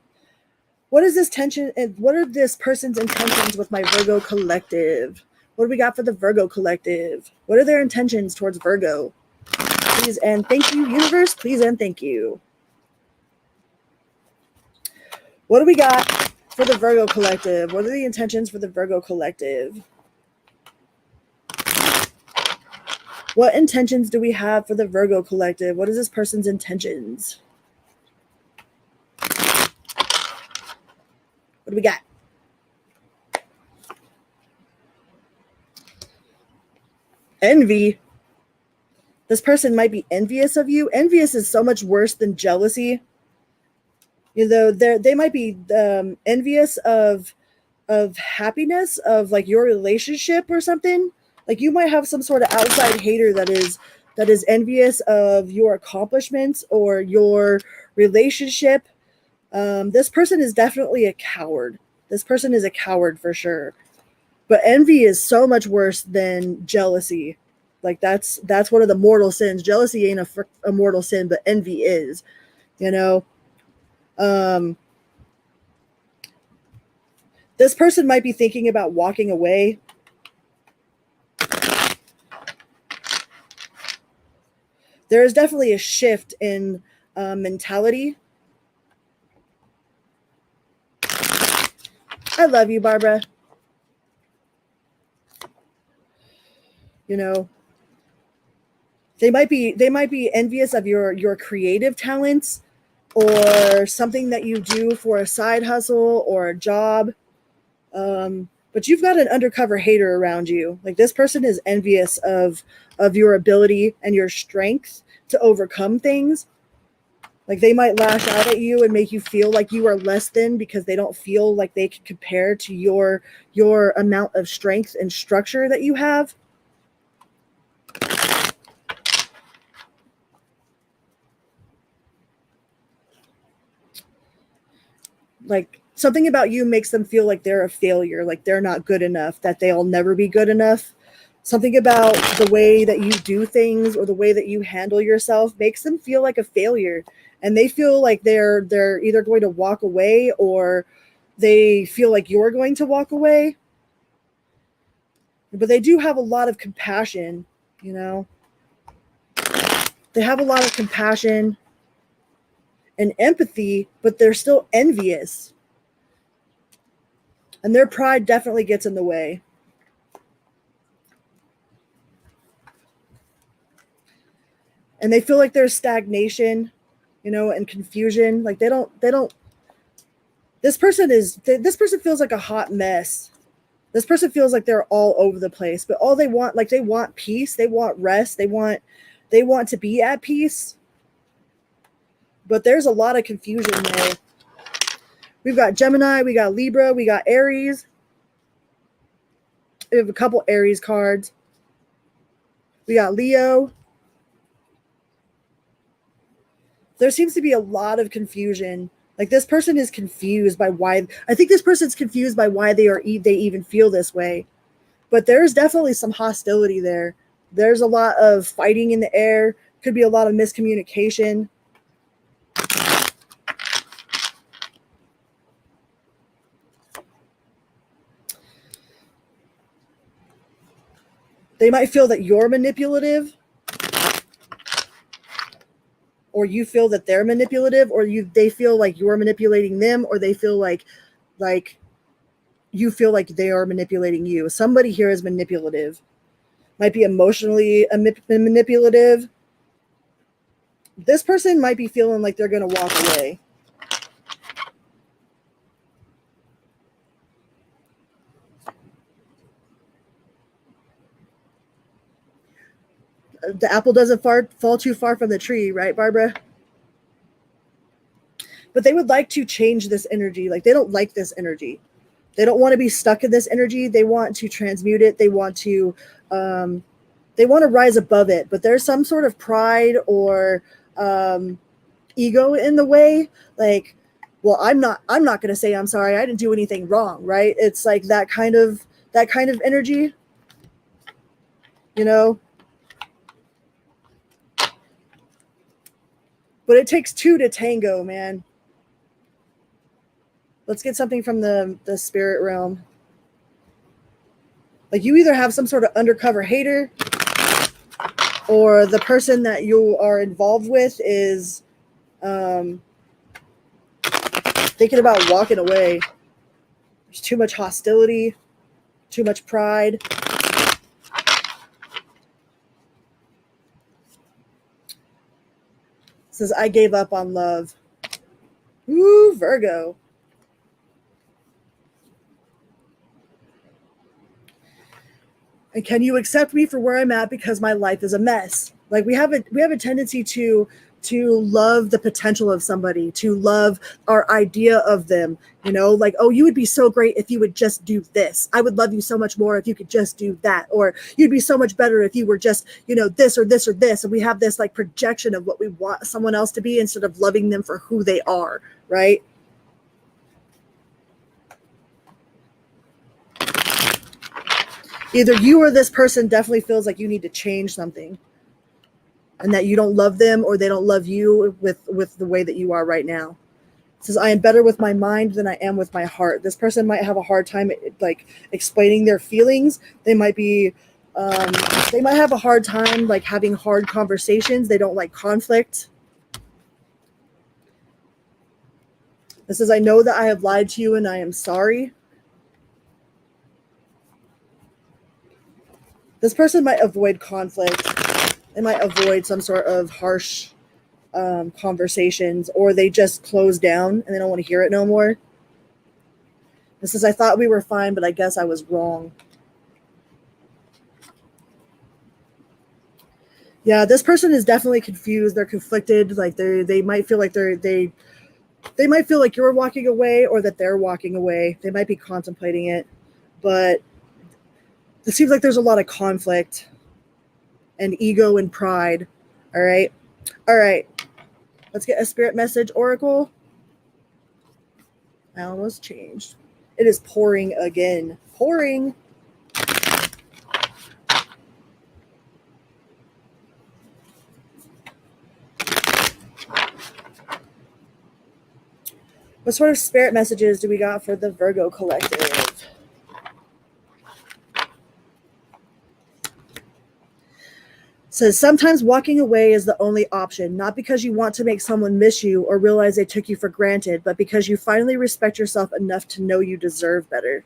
What is this tension and what are this person's intentions with my Virgo collective? What do we got for the Virgo collective? What are their intentions towards Virgo? Please and thank you, universe. Please and thank you. What do we got for the Virgo collective? What are the intentions for the Virgo collective? What intentions do we have for the Virgo collective? What is this person's intentions? What do we got? Envy. This person might be envious of you. Envious is so much worse than jealousy. You know, they might be envious of happiness, of like your relationship or something. Like you might have some sort of outside hater that is envious of your accomplishments or your relationship. This person is definitely a coward. This person is a coward for sure. But envy is so much worse than jealousy. Like that's one of the mortal sins. Jealousy ain't a mortal sin, but envy is, you know. This person might be thinking about walking away. There is definitely a shift in mentality. I love you, Barbara. You know, they might be envious of your creative talents or something that you do for a side hustle or a job. But you've got an undercover hater around you. Like this person is envious of your ability and your strength to overcome things. Like they might lash out at you and make you feel like you are less than because they don't feel like they can compare to your amount of strength and structure that you have. Like something about you makes them feel like they're a failure, like they're not good enough, that they'll never be good enough. Something about the way that you do things or the way that you handle yourself makes them feel like a failure, and they feel like they're either going to walk away or they feel like you're going to walk away. But they do have a lot of compassion, you know. They have a lot of compassion and empathy, but they're still envious. And their pride definitely gets in the way. And they feel like there's stagnation, you know, and confusion. Like they don't this person feels like a hot mess. This person feels like they're all over the place, but all they want, like they want peace, they want rest, they want to be at peace. But there's a lot of confusion there. We've got Gemini, we got Libra, we got Aries. We have a couple Aries cards. We got Leo. There seems to be a lot of confusion. Like this person is confused by why. I think this person's confused by why they even feel this way. But there's definitely some hostility there. There's a lot of fighting in the air. Could be a lot of miscommunication. They might feel that you're manipulative, or you feel that they're manipulative, or they feel like you're manipulating them, or they feel like you feel like they are manipulating you. Somebody here is manipulative. Might be emotionally manipulative. This person might be feeling like they're going to walk away. The apple doesn't fall too far from the tree, right, Barbara? But they would like to change this energy. Like they don't like this energy. They don't want to be stuck in this energy. They want to transmute it. They want to rise above it. But there's some sort of pride or ego in the way. Like, well, I'm not going to say I'm sorry. I didn't do anything wrong, right? It's like that kind of energy, you know. But it takes two to tango, man. Let's get something from the spirit realm. Like you either have some sort of undercover hater, or the person that you are involved with is thinking about walking away. There's too much hostility, too much pride. It says, I gave up on love. Ooh, Virgo. And can you accept me for where I'm at because my life is a mess? Like we have a tendency to love the potential of somebody, to love our idea of them, you know, like, oh, you would be so great if you would just do this. I would love you so much more if you could just do that. Or you'd be so much better if you were just, you know, this or this or this. And we have this like projection of what we want someone else to be instead of loving them for who they are, right? Either you or this person definitely feels like you need to change something and that you don't love them or they don't love you with the way that you are right now. It says, I am better with my mind than I am with my heart. This person might have a hard time like explaining their feelings. They might have a hard time like having hard conversations. They don't like conflict. This says, I know that I have lied to you and I am sorry. This person might avoid conflict. They might avoid some sort of harsh conversations, or they just close down and they don't want to hear it no more. This is, I thought we were fine, but I guess I was wrong. Yeah, this person is definitely confused. They're conflicted. Like they might feel like they might feel like you're walking away or that they're walking away. They might be contemplating it, but it seems like there's a lot of conflict and ego and pride. All right. Let's get a spirit message, Oracle. I almost changed. It is pouring again. Pouring. What sort of spirit messages do we got for the Virgo collective? Says, sometimes walking away is the only option, not because you want to make someone miss you or realize they took you for granted, but because you finally respect yourself enough to know you deserve better.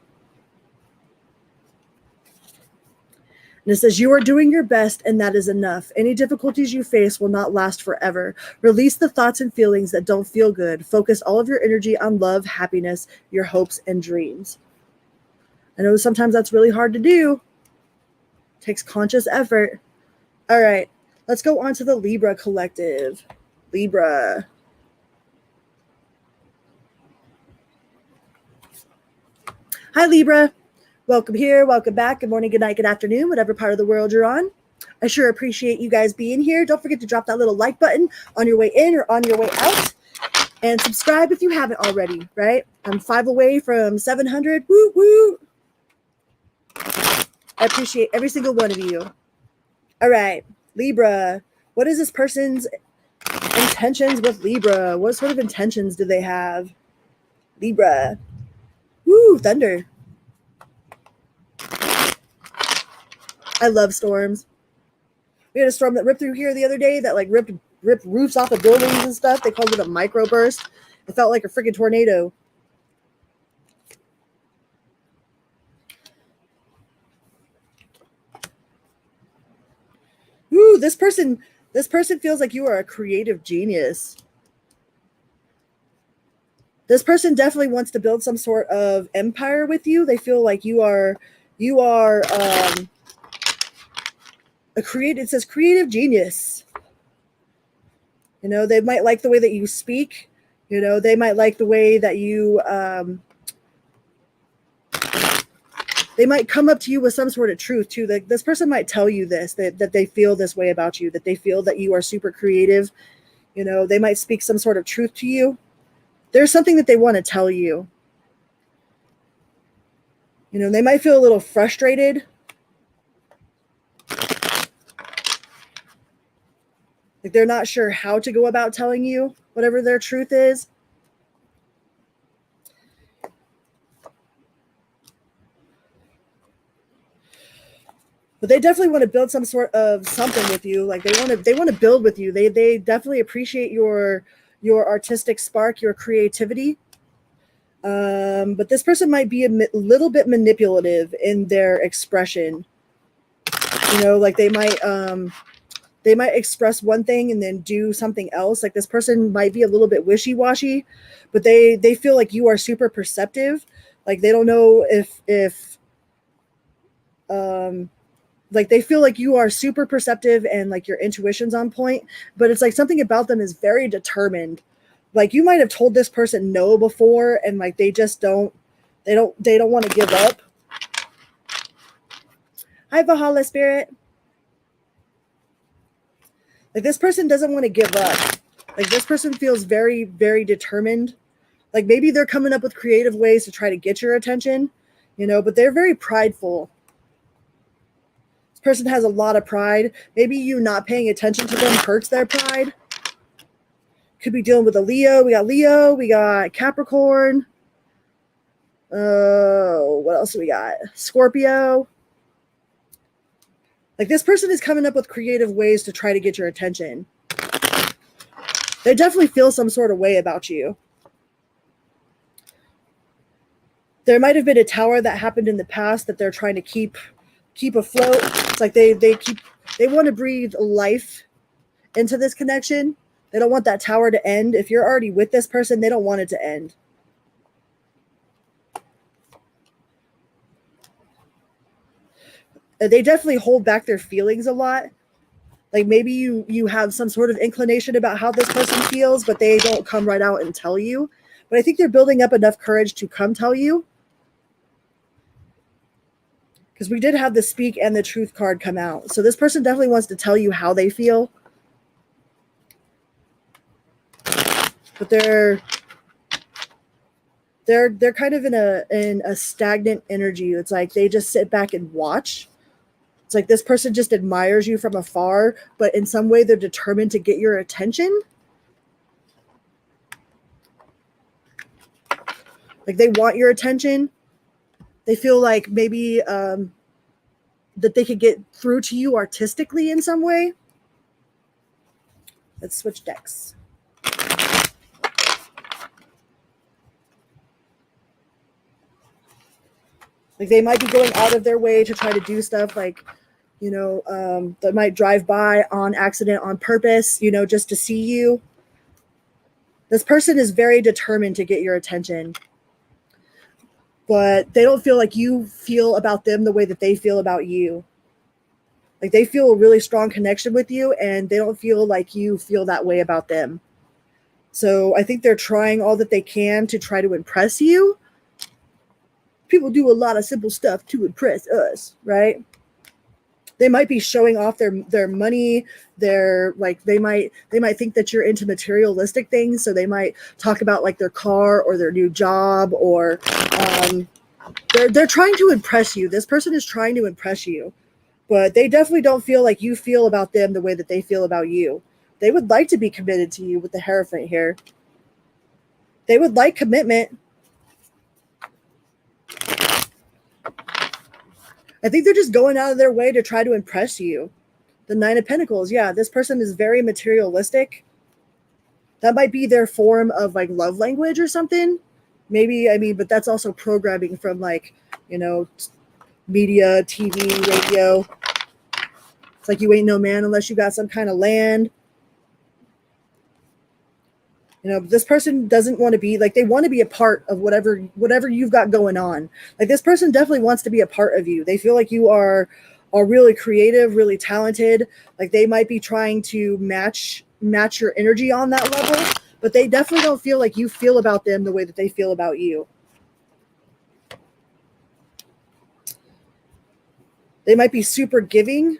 And it says, you are doing your best and that is enough. Any difficulties you face will not last forever. Release the thoughts and feelings that don't feel good. Focus all of your energy on love, happiness, your hopes and dreams. I know sometimes that's really hard to do. It takes conscious effort. All right, let's go on to the Libra collective. Libra. Hi, Libra. Welcome here. Welcome back. Good morning, good night, good afternoon, whatever part of the world you're on. I sure appreciate you guys being here. Don't forget to drop that little like button on your way in or on your way out. And subscribe if you haven't already, right? I'm 5 away from 700. Woo, woo. I appreciate every single one of you. All right, Libra. What is this person's intentions with Libra? What sort of intentions do they have? Libra. Woo, thunder. I love storms. We had a storm that ripped through here the other day that like ripped roofs off of buildings and stuff. They called it a microburst. It felt like a freaking tornado. Ooh, this person feels like you are a creative genius. This person definitely wants to build some sort of empire with you. They feel like you are a creative. It says creative genius. You know, they might like the way that you speak. You know, they might like the way that you they might come up to you with some sort of truth too. Like this person might tell you this, that they feel this way about you, that they feel that you are super creative. You know, they might speak some sort of truth to you. There's something that they want to tell you. You know, they might feel a little frustrated. Like they're not sure how to go about telling you whatever their truth is. But they definitely want to build some sort of something with you. Like they want to build with you. They definitely appreciate your artistic spark, your creativity. But this person might be a little bit manipulative in their expression. You know, like they might express one thing and then do something else. Like this person might be a little bit wishy-washy, but they feel like you are super perceptive. Like they don't know if like they feel like you are super perceptive and like your intuition's on point, but it's like something about them is very determined. Like you might have told this person no before and like they just don't want to give up. Hi, Valhalla Spirit. Like this person doesn't want to give up. Like this person feels very, very determined. Like maybe they're coming up with creative ways to try to get your attention, you know, but they're very prideful. person has a lot of pride. Maybe you not paying attention to them hurts their pride. Could be dealing with a Leo. We got Capricorn. What else do we got? Scorpio. Like, this person is coming up with creative ways to try to get your attention. They definitely feel some sort of way about you. There might have been a tower that happened in the past that they're trying to keep afloat. It's like they want to breathe life into this connection. They don't want that tower to end. If you're already with this person, they don't want it to end. They definitely hold back their feelings a lot. Like, maybe you have some sort of inclination about how this person feels, but they don't come right out and tell you. But I think they're building up enough courage to come tell you. Because we did have the speak and the truth card come out. So this person definitely wants to tell you how they feel. But they're kind of in a stagnant energy. It's like they just sit back and watch. It's like this person just admires you from afar, but in some way they're determined to get your attention. Like, they want your attention. They feel like maybe that they could get through to you artistically in some way. Let's switch decks. Like, they might be going out of their way to try to do stuff like, that might drive by on accident, on purpose, just to see you. This person is very determined to get your attention. But they don't feel like you feel about them the way that they feel about you. Like, they feel a really strong connection with you, and they don't feel like you feel that way about them. So I think they're trying all that they can to try to impress you. People do a lot of simple stuff to impress us, right? They might be showing off their money. They might think that you're into materialistic things, so they might talk about like their car or their new job, or they're trying to impress you. This person is trying to impress you, but they definitely don't feel like you feel about them the way that they feel about you. They would like to be committed to you with the Hierophant here. They would like commitment. I think they're just going out of their way to try to impress you. The Nine of Pentacles. Yeah, this person is very materialistic. That might be their form of like love language or something. Maybe, but that's also programming from like, media, TV, radio. It's like you ain't no man unless you got some kind of land. This person doesn't want to be like, they want to be a part of whatever you've got going on. Like, this person definitely wants to be a part of you. They feel like you are really creative, really talented. Like, they might be trying to match your energy on that level, but they definitely don't feel like you feel about them the way that they feel about you. They might be super giving,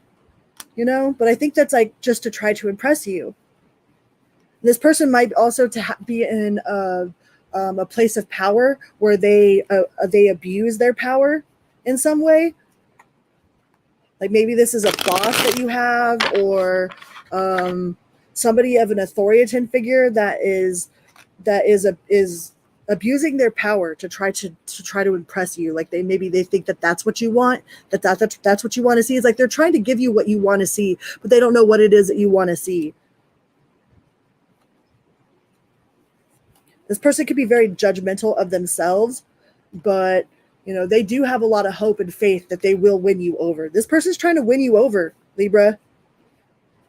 but I think that's like just to try to impress you. This person might also be in a place of power where they abuse their power in some way. Like, maybe this is a boss that you have, or somebody of an authoritative figure that is abusing their power to try to impress you. Like, they think that that's what you want, that's what you want to see. It's like they're trying to give you what you want to see, but they don't know what it is that you want to see. This person could be very judgmental of themselves, but they do have a lot of hope and faith that they will win you over. This person's trying to win you over, Libra.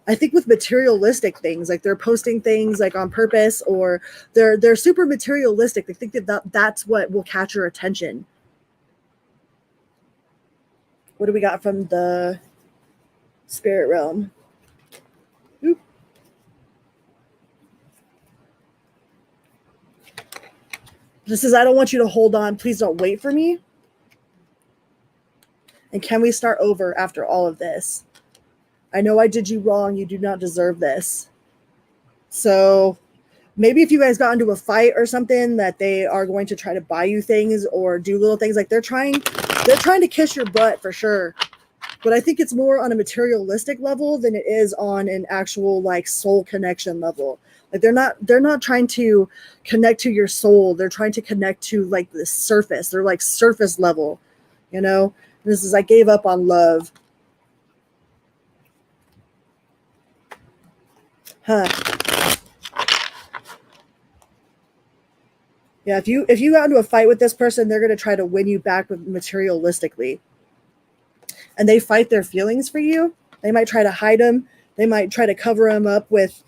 I think with materialistic things, like they're posting things like on purpose, or they're super materialistic. They think that's what will catch your attention. What do we got from the spirit realm? Oop. This says, I don't want you to hold on. Please don't wait for me. And can we start over after all of this? I know I did you wrong. You do not deserve this. So maybe if you guys got into a fight or something, that they are going to try to buy you things or do little things. Like, they're trying to kiss your butt for sure. But I think it's more on a materialistic level than it is on an actual like soul connection level. Like they're not trying to connect to your soul. They're trying to connect to like the surface. They're like surface level, you know? This is I gave up on love. Huh. Yeah, if you got into a fight with this person, they're gonna try to win you back with materialistically. And they fight their feelings for you. They might try to hide them. They might try to cover them up with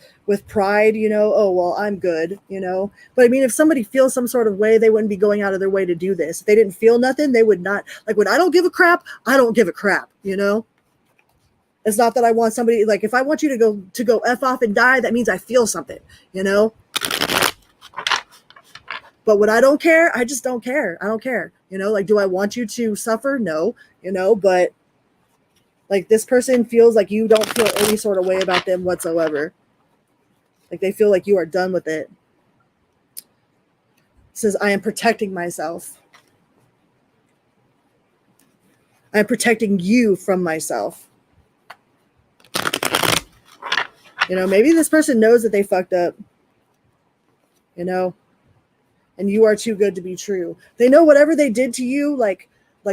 pride, you know, oh, well, I'm good, you know. But I mean, if somebody feels some sort of way, they wouldn't be going out of their way to do this. If they didn't feel nothing, they would not. Like when I don't give a crap, I don't give a crap, you know. It's not that I want somebody, like if I want you to go F off and die, that means I feel something, you know. But when I don't care, I just don't care. I don't care. You know, like, do I want you to suffer? No, you know, but like this person feels like you don't feel any sort of way about them whatsoever. Like they feel like you are done with it. It says, I am protecting myself. I am protecting you from myself. You know, maybe this person knows that they fucked up, you know, and you are too good to be true. They know whatever they did to you, like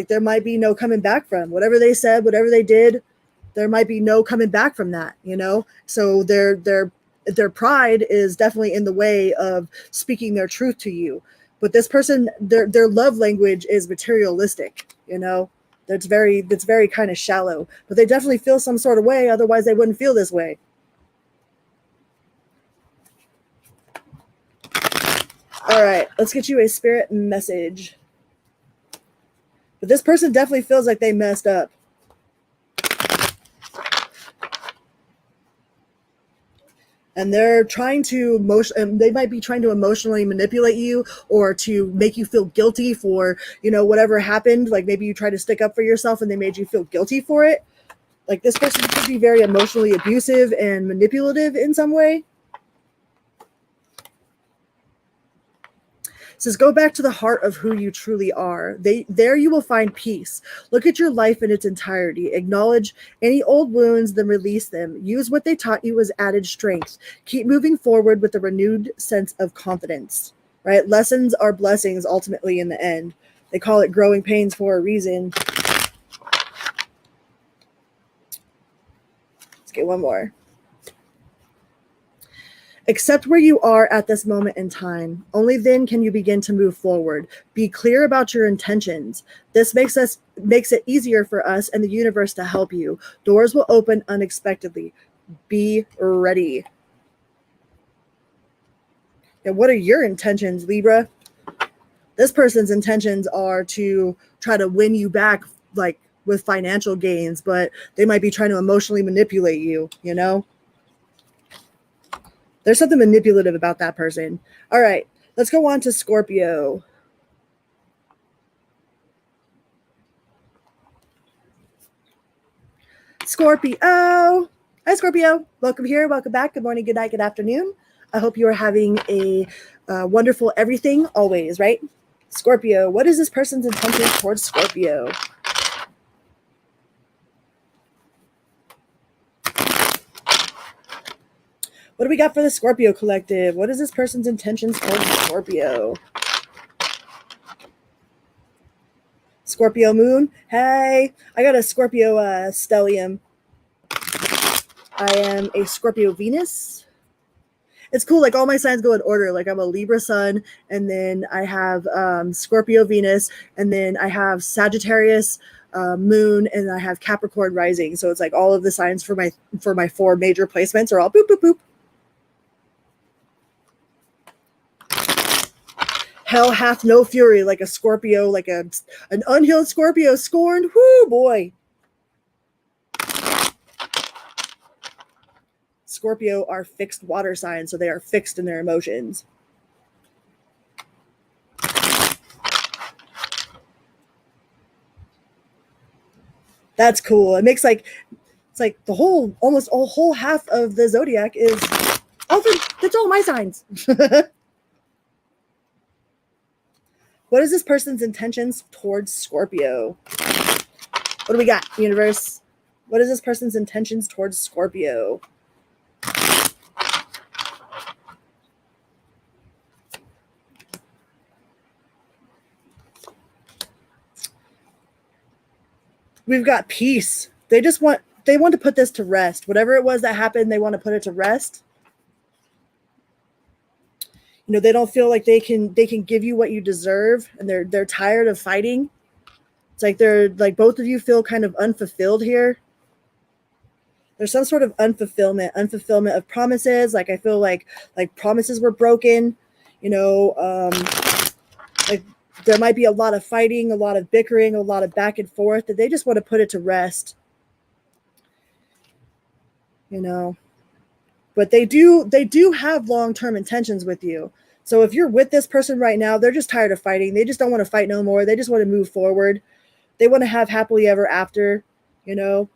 there might be no coming back from. Whatever they said, whatever they did, there might be no coming back from that, you know? So their pride is definitely in the way of speaking their truth to you. But this person, their love language is materialistic, you know? That's very kind of shallow. But they definitely feel some sort of way, otherwise they wouldn't feel this way. All right, let's get you a spirit message. But this person definitely feels like they messed up. And they're trying to they might be trying to emotionally manipulate you or to make you feel guilty for, you know, whatever happened. Like maybe you tried to stick up for yourself and they made you feel guilty for it. Like this person could be very emotionally abusive and manipulative in some way. It says, go back to the heart of who you truly are. There you will find peace. Look at your life in its entirety. Acknowledge any old wounds, then release them. Use what they taught you as added strength. Keep moving forward with a renewed sense of confidence, right? Lessons are blessings ultimately in the end. They call it growing pains for a reason. Let's get one more. Accept where you are at this moment in time. Only then can you begin to move forward. Be clear about your intentions. This makes it easier for us and the universe to help you. Doors will open unexpectedly. Be ready. And what are your intentions, Libra? This person's intentions are to try to win you back, like with financial gains, but they might be trying to emotionally manipulate you, you know? There's something manipulative about that person. All right, let's go on to Scorpio. Scorpio. Hi, Scorpio. Welcome here. Welcome back. Good morning, good night, good afternoon. I hope you are having a wonderful everything always, right? Scorpio, what is this person's intention towards Scorpio? What do we got for the Scorpio collective? What is this person's intentions towards Scorpio? Scorpio moon. Hey, I got a Scorpio stellium. I am a Scorpio Venus. It's cool. Like all my signs go in order. Like I'm a Libra sun, and then I have Scorpio Venus, and then I have Sagittarius moon, and I have Capricorn rising. So it's like all of the signs for my 4 major placements are all boop boop boop. Hell hath no fury, like a Scorpio, like an unhealed Scorpio scorned. Whoo, boy. Scorpio are fixed water signs, so they are fixed in their emotions. That's cool. It makes it's like almost a whole half of the zodiac is that's all my signs. What is this person's intentions towards Scorpio? What do we got, universe? What is this person's intentions towards Scorpio? We've got peace. They want to put this to rest. Whatever it was that happened, they want to put it to rest. You know, they don't feel like they can give you what you deserve, and they're tired of fighting. It's like they're like both of you feel kind of unfulfilled here. There's some sort of unfulfillment of promises. Like I feel like promises were broken, you know, like there might be a lot of fighting, a lot of bickering, a lot of back and forth that they just want to put it to rest. You know, but they do have long-term intentions with you. So if you're with this person right now, they're just tired of fighting. They just don't want to fight no more. They just want to move forward. They want to have happily ever after, you know.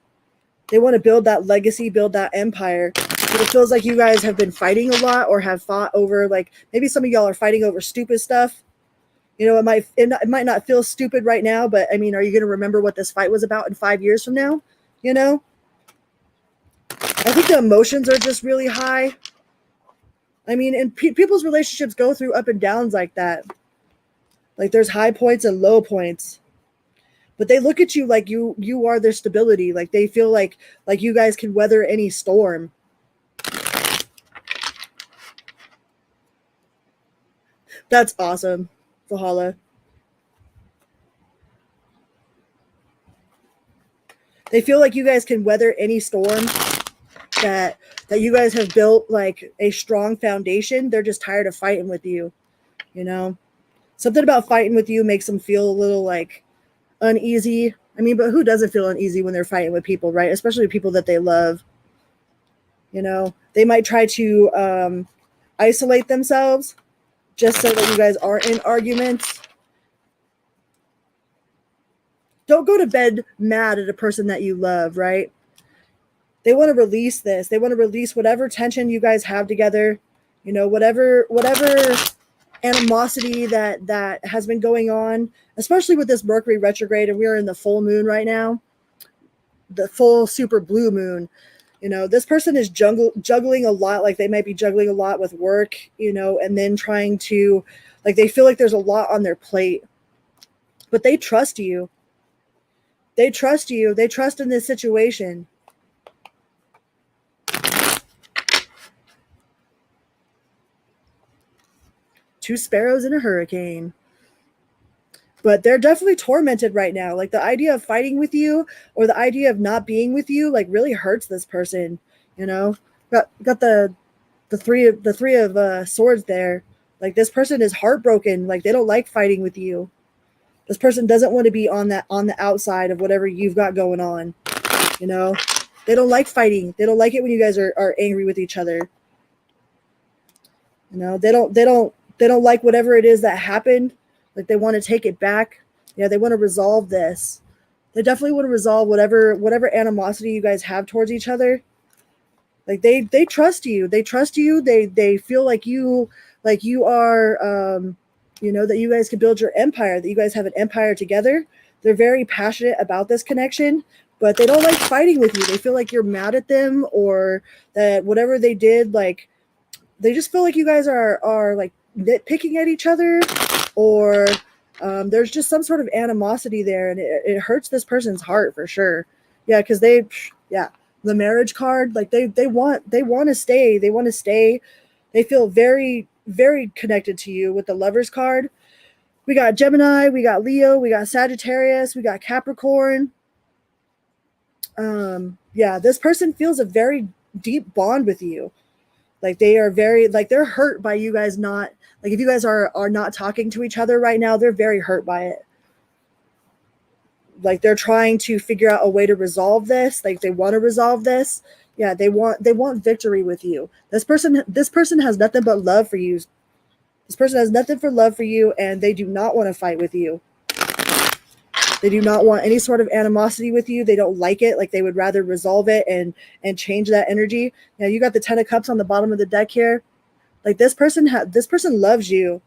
They want to build that legacy, build that empire. But it feels like you guys have been fighting a lot or have fought over, like maybe some of y'all are fighting over stupid stuff. You know, it might not feel stupid right now, but I mean, are you going to remember what this fight was about in 5 years from now? You know? I think the emotions are just really high. I mean, and people's relationships go through up and downs like that. Like there's high points and low points. But they look at you like you are their stability. Like they feel like you guys can weather any storm. That's awesome, Valhalla. They feel like you guys can weather any storm, that you guys have built like a strong foundation. They're just tired of fighting with you, you know? Something about fighting with you makes them feel a little like uneasy. I mean, but who doesn't feel uneasy when they're fighting with people, right? Especially people that they love. You know, they might try to isolate themselves just so that you guys aren't in arguments. Don't go to bed mad at a person that you love, right? They want to release this. They want to release whatever tension you guys have together, you know, whatever animosity that has been going on, especially with this Mercury retrograde, and we are in the full moon right now, the full super blue moon. You know, this person is juggling a lot. Like they might be juggling a lot with work, you know, and then trying to, like, they feel like there's a lot on their plate, but they trust you. They trust you. They trust in this situation. Two sparrows in a hurricane. But they're definitely tormented right now. Like the idea of fighting with you or the idea of not being with you, like really hurts this person. You know, got the three of swords there. Like this person is heartbroken. Like they don't like fighting with you. This person doesn't want to be on the outside of whatever you've got going on. You know, they don't like fighting. They don't like it when you guys are angry with each other. You know, they don't like whatever it is that happened. Like they want to take it back. Yeah, they want to resolve this. They definitely want to resolve whatever animosity you guys have towards each other. Like they trust you. They trust you. They feel like you are you know, that you guys can build your empire, that you guys have an empire together. They're very passionate about this connection, but they don't like fighting with you. They feel like you're mad at them, or that whatever they did, like they just feel like you guys are like nitpicking at each other, or there's just some sort of animosity there, and it hurts this person's heart for sure. Yeah, because the marriage card, like they want to stay. They want to stay. They feel very, very connected to you with the Lovers card. We got Gemini, we got Leo, we got Sagittarius, we got Capricorn. Yeah, this person feels a very deep bond with you. Like they are very, like they're hurt by you guys not, like if you guys are not talking to each other right now, they're very hurt by it. Like they're trying to figure out a way to resolve this. Like they want to resolve this. Yeah, they want victory with you. This person has nothing but love for you. This person has nothing for love for you, and they do not want to fight with you. They do not want any sort of animosity with you. They don't like it. Like they would rather resolve it and change that energy. Now you got the 10 of Cups on the bottom of the deck here. Like this person loves you.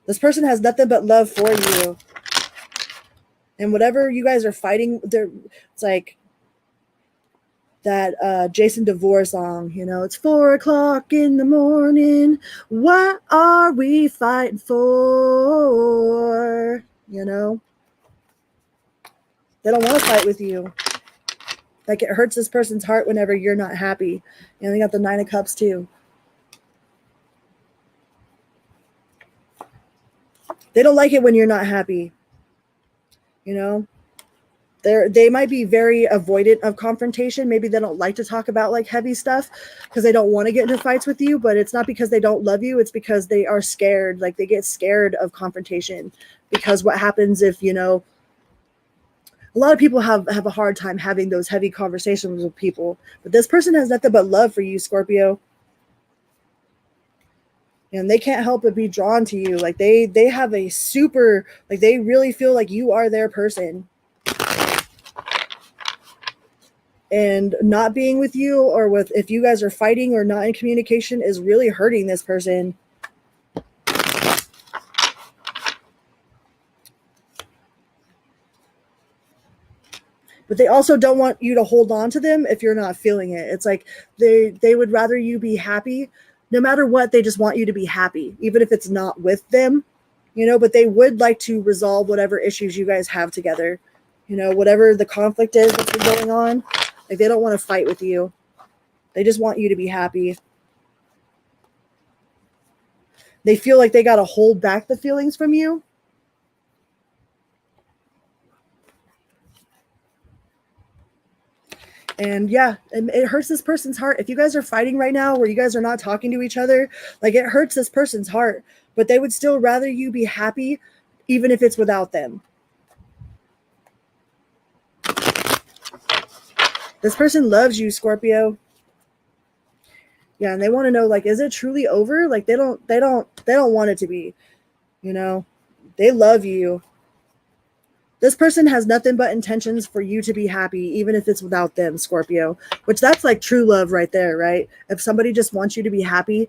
This person has nothing but love for you. And whatever you guys are fighting, it's like that Jason DeVore song, you know, it's 4 o'clock in the morning. What are we fighting for? You know, they don't want to fight with you. Like, it hurts this person's heart whenever you're not happy. You know, they got the 9 of Cups too. They don't like it when you're not happy. You know, they might be very avoidant of confrontation. Maybe they don't like to talk about like heavy stuff because they don't want to get into fights with you, but it's not because they don't love you. It's because they are scared. Like, they get scared of confrontation, because what happens if, you know, a lot of people have a hard time having those heavy conversations with people, but this person has nothing but love for you, Scorpio. And they can't help but be drawn to you. Like, they have a super, like, they really feel like you are their person. And not being with you, or with, if you guys are fighting or not in communication, is really hurting this person. But they also don't want you to hold on to them if you're not feeling it. It's like they would rather you be happy. No matter what, they just want you to be happy, even if it's not with them, you know, but they would like to resolve whatever issues you guys have together. You know, whatever the conflict is that's been going on, like, they don't want to fight with you. They just want you to be happy. They feel like they got to hold back the feelings from you. And yeah, it hurts this person's heart. If you guys are fighting right now, where you guys are not talking to each other, like, it hurts this person's heart, but they would still rather you be happy, even if it's without them. This person loves you, Scorpio. Yeah, and they want to know, like, is it truly over? Like, they don't want it to be, you know. They love you. This person has nothing but intentions for you to be happy, even if it's without them, Scorpio, which that's like true love right there, right? If somebody just wants you to be happy,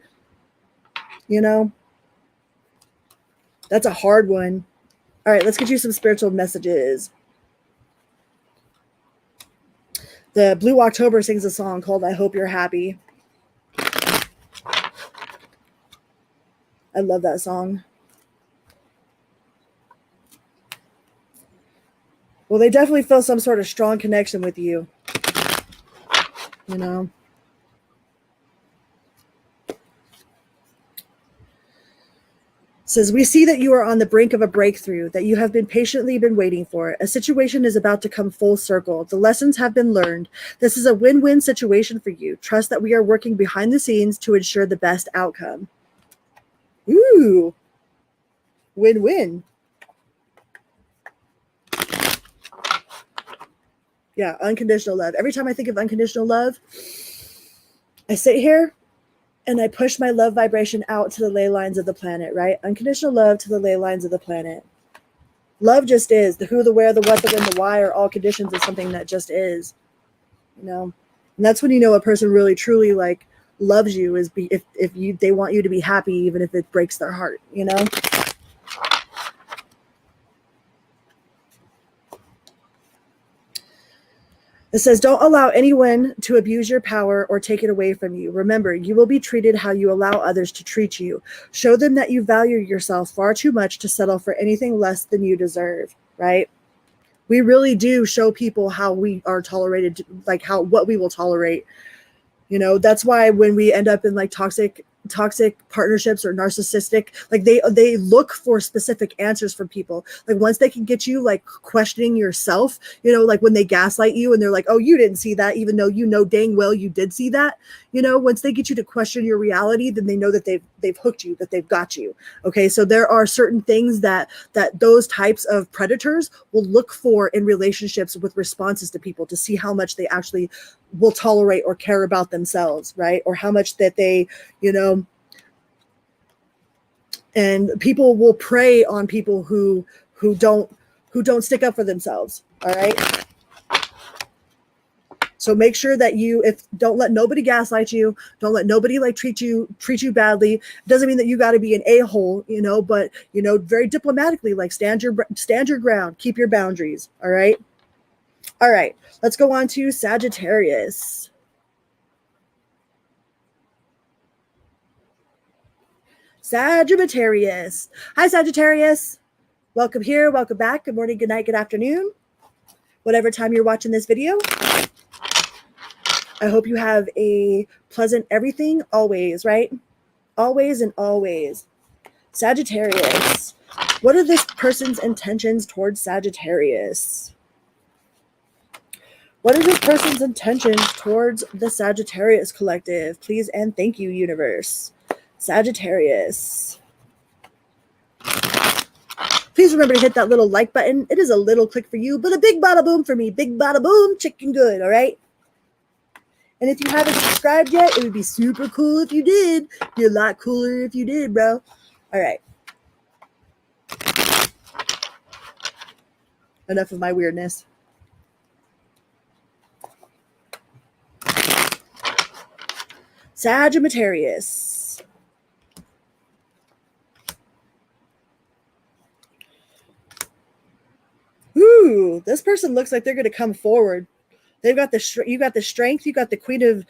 you know, that's a hard one. All right, let's get you some spiritual messages. The Blue October sings a song called I Hope You're Happy. I love that song. Well, they definitely feel some sort of strong connection with you, you know. Says, we see that you are on the brink of a breakthrough that you have been patiently waiting for. A situation is about to come full circle. The lessons have been learned. This is a win-win situation for you. Trust that we are working behind the scenes to ensure the best outcome. Ooh, win-win. Yeah, unconditional love. Every time I think of unconditional love, I sit here and I push my love vibration out to the ley lines of the planet, right? Unconditional love to the ley lines of the planet. Love just is. The who, the where, the what, the when, the why are all conditions of something that just is, you know. And that's when you know a person really truly like loves you, is if you, they want you to be happy, even if it breaks their heart, you know. It says, don't allow anyone to abuse your power or take it away from you. Remember, you will be treated how you allow others to treat you. Show them that you value yourself far too much to settle for anything less than you deserve, right? We really do show people how we are tolerated, like what we will tolerate. You know, that's why when we end up in like toxic partnerships or narcissistic, like they look for specific answers from people. Like, once they can get you like questioning yourself, you know, like when they gaslight you and they're like, oh, you didn't see that, even though you know dang well you did see that. You know, once they get you to question your reality, then they know that they've hooked you, that they've got you. Okay, so there are certain things that those types of predators will look for in relationships with responses to people, to see how much they actually will tolerate or care about themselves, right? Or how much that they, you know, and people will prey on people who don't stick up for themselves. All right. So make sure that don't let nobody gaslight you. Don't let nobody like treat you badly. It doesn't mean that you got to be an a-hole, but very diplomatically, like stand your ground, keep your boundaries. All right. All right. Let's go on to Sagittarius. Sagittarius. Hi, Sagittarius. Welcome here. Welcome back. Good morning, good night, good afternoon. Whatever time you're watching this video. I hope you have a pleasant everything always, right? Always and always. Sagittarius. What are this person's intentions towards Sagittarius? What are this person's intentions towards the Sagittarius collective? Please and thank you, universe. Sagittarius. Please remember to hit that little like button. It is a little click for you, but a big bada boom for me. Big bada boom, chicken good, all right? And if you haven't subscribed yet, it would be super cool if you did. Be a lot cooler if you did, bro. All right. Enough of my weirdness. Sagittarius. Ooh, this person looks like they're going to come forward. They've got you got the strength. You got the Queen of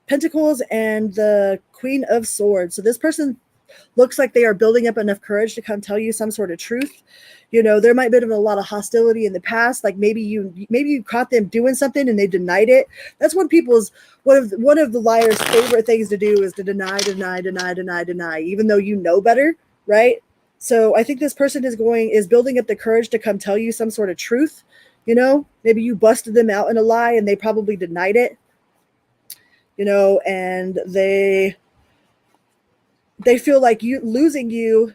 Pentacles and the Queen of Swords. So this person looks like they are building up enough courage to come tell you some sort of truth. There might have been a lot of hostility in the past. Like maybe you caught them doing something and they denied it. That's one of the liar's favorite things to do is to deny, even though you know better, right? So I think this person is building up the courage to come tell you some sort of truth. Maybe you busted them out in a lie and they probably denied it, and they feel like losing you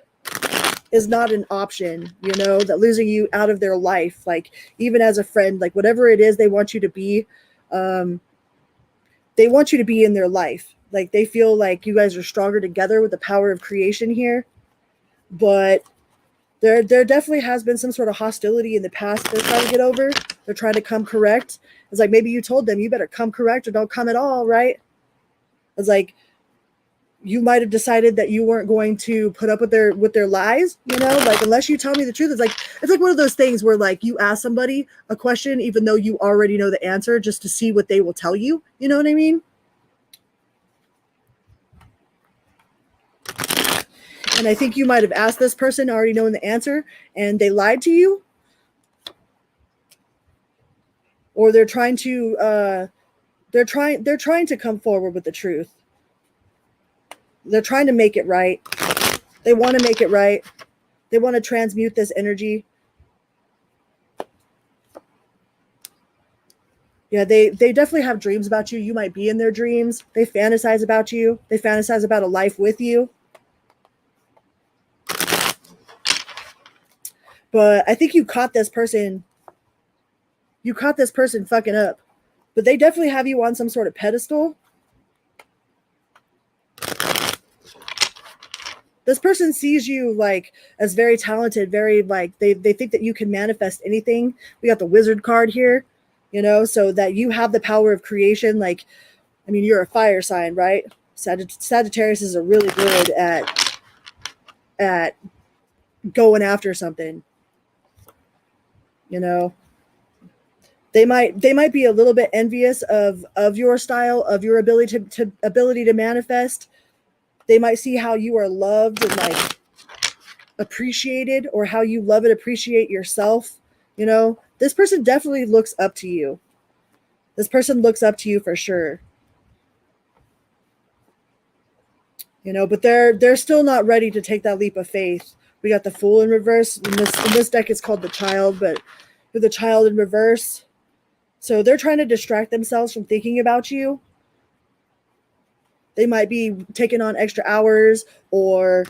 is not an option, that losing you out of their life, like even as a friend, like whatever it is they want you to be, they want you to be in their life. Like they feel like you guys are stronger together with the power of creation here. But there definitely has been some sort of hostility in the past they're trying to get over. They're trying to come correct. It's like maybe you told them you better come correct or don't come at all, right? It's like you might have decided that you weren't going to put up with their lies, like unless you tell me the truth. It's like one of those things where like you ask somebody a question even though you already know the answer just to see what they will tell you. You know what I mean? And I think you might have asked this person already knowing the answer and they lied to you. Or they're trying to come forward with the truth. They're trying to make it right. They want to make it right. They want to transmute this energy. Yeah, they definitely have dreams about you. You might be in their dreams. They fantasize about you. They fantasize about a life with you. But I think you caught this person fucking up. But they definitely have you on some sort of pedestal. This person sees you like as very talented, very like they think that you can manifest anything. We got the wizard card here, so that you have the power of creation. Like, I mean, you're a fire sign, right? Sagittarius is really good at going after something. They might be a little bit envious of your style, of your ability to manifest. They might see how you are loved and like appreciated, or how you love and appreciate yourself. This person definitely looks up to you. This person looks up to you for sure. But they're still not ready to take that leap of faith. We got the Fool in reverse. In this deck, it's called the Child, but with the Child in reverse. So they're trying to distract themselves from thinking about you. They might be taking on extra hours or,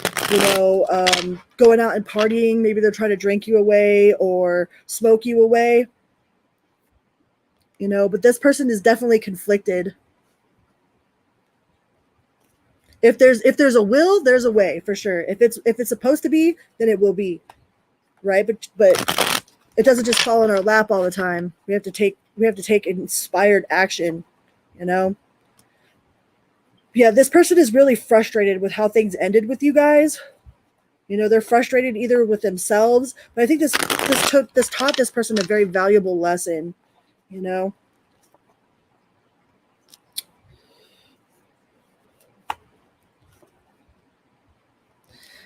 going out and partying. Maybe they're trying to drink you away or smoke you away. But this person is definitely conflicted. If there's a will, there's a way for sure. If it's supposed to be, then it will be, right? But it doesn't just fall in our lap all the time. We have to take we have to take inspired action, you know? Yeah, this person is really frustrated with how things ended with you guys. You know, they're frustrated either with themselves, but I think this taught this person a very valuable lesson, you know?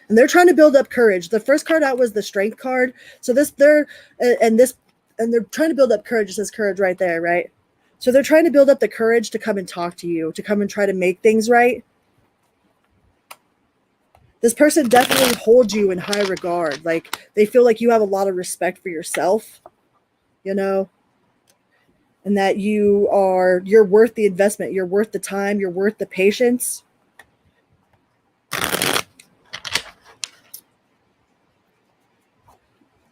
And they're trying to build up courage. The first card out was the strength card. So they're trying to build up courage. It says courage right there, right? So they're trying to build up the courage to come and talk to you, to come and try to make things right. This person definitely holds you in high regard. Like, they feel like you have a lot of respect for yourself, you know, and that you're worth the investment. You're worth the time. You're worth the patience.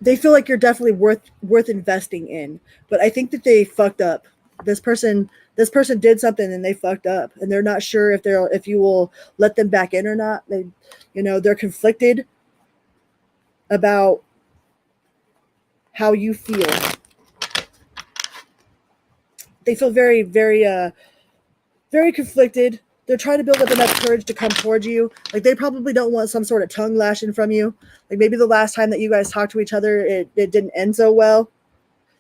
They feel like you're definitely worth investing in, but I think that they fucked up. This person did something and they fucked up, and they're not sure if you will let them back in or not. They're conflicted about how you feel. They feel very, very, very conflicted. They're trying to build up enough courage to come towards you. Like, they probably don't want some sort of tongue lashing from you. Like, maybe the last time that you guys talked to each other, it didn't end so well.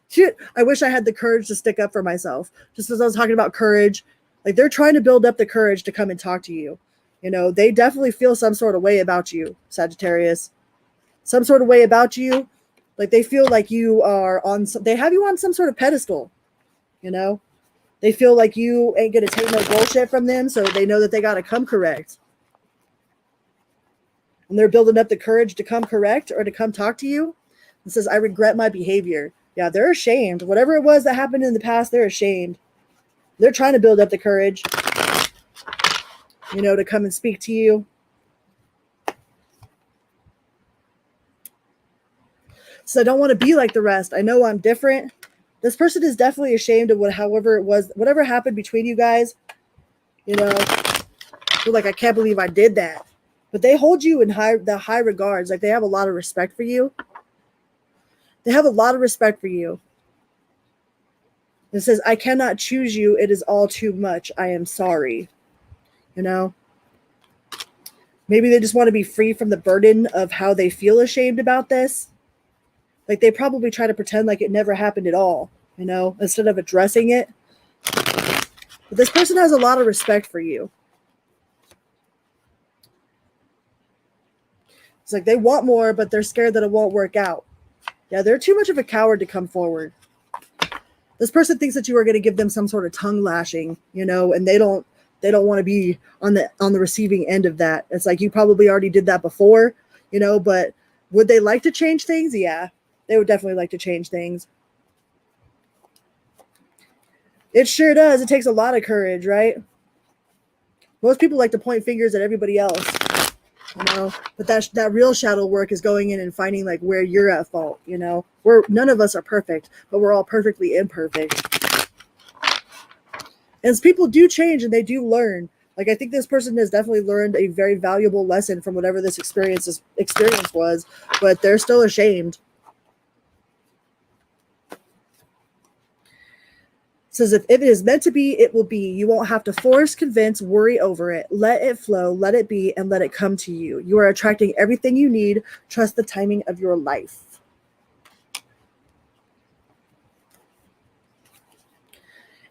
Shit, I wish I had the courage to stick up for myself. Just as I was talking about courage, like, they're trying to build up the courage to come and talk to you. You know, they definitely feel some sort of way about you, Sagittarius. Some sort of way about you. Like, they feel like you are they have you on some sort of pedestal, you know? They feel like you ain't going to take no bullshit from them, so they know that they got to come correct. And they're building up the courage to come correct or to come talk to you. It says, I regret my behavior. Yeah, they're ashamed. Whatever it was that happened in the past, they're ashamed. They're trying to build up the courage, to come and speak to you. So I don't want to be like the rest. I know I'm different. This person is definitely ashamed of whatever happened between you guys. Feel like, I can't believe I did that. But they hold you in high regards. Like, they have a lot of respect for you. They have a lot of respect for you. It says, I cannot choose you. It is all too much. I am sorry. Maybe they just want to be free from the burden of how they feel ashamed about this. Like, they probably try to pretend like it never happened at all, instead of addressing it. But this person has a lot of respect for you. It's like they want more, but they're scared that it won't work out. Yeah, they're too much of a coward to come forward. This person thinks that you are going to give them some sort of tongue lashing, and they don't want to be on the receiving end of that. It's like, you probably already did that before, but would they like to change things? Yeah, they would definitely like to change things. It sure does. It takes a lot of courage, right? Most people like to point fingers at everybody else, but that real shadow work is going in and finding, like, where you're at fault. None of us are perfect, but we're all perfectly imperfect. And people do change and they do learn. Like, I think this person has definitely learned a very valuable lesson from whatever this experience was, but they're still ashamed. Says, if it is meant to be, it will be. You won't have to force, convince, worry over it. Let it flow, let it be, and let it come to you. You are attracting everything you need. Trust the timing of your life.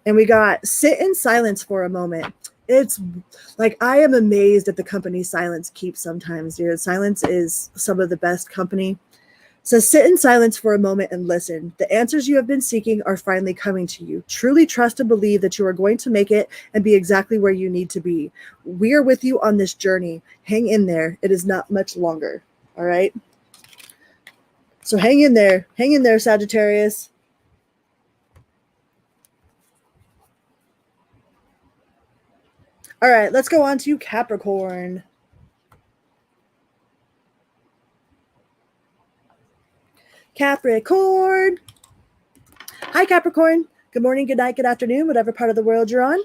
And we got sit in silence for a moment. It's like, I am amazed at the company silence keeps sometimes, dude. Silence is some of the best company. So sit in silence for a moment and listen. The answers you have been seeking are finally coming to you. Truly trust and believe that you are going to make it and be exactly where you need to be. We are with you on this journey. Hang in there. It is not much longer. All right. So hang in there. Hang in there, Sagittarius. All right, let's go on to Capricorn. Capricorn. Hi, Capricorn. Good morning, good night, good afternoon, whatever part of the world you're on.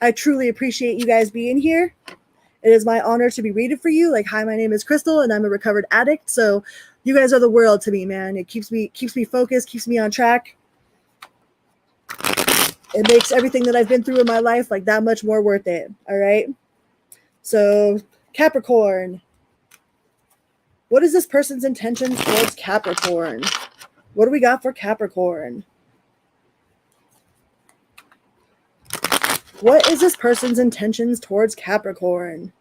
I truly appreciate you guys being here. It is my honor to be reading for you. Like, hi, my name is Crystal, and I'm a recovered addict. So you guys are the world to me, man. It keeps me focused, keeps me on track. It makes everything that I've been through in my life like that much more worth it. All right. So Capricorn, what is this person's intention towards Capricorn? What do we got for Capricorn? What is this person's intentions towards Capricorn?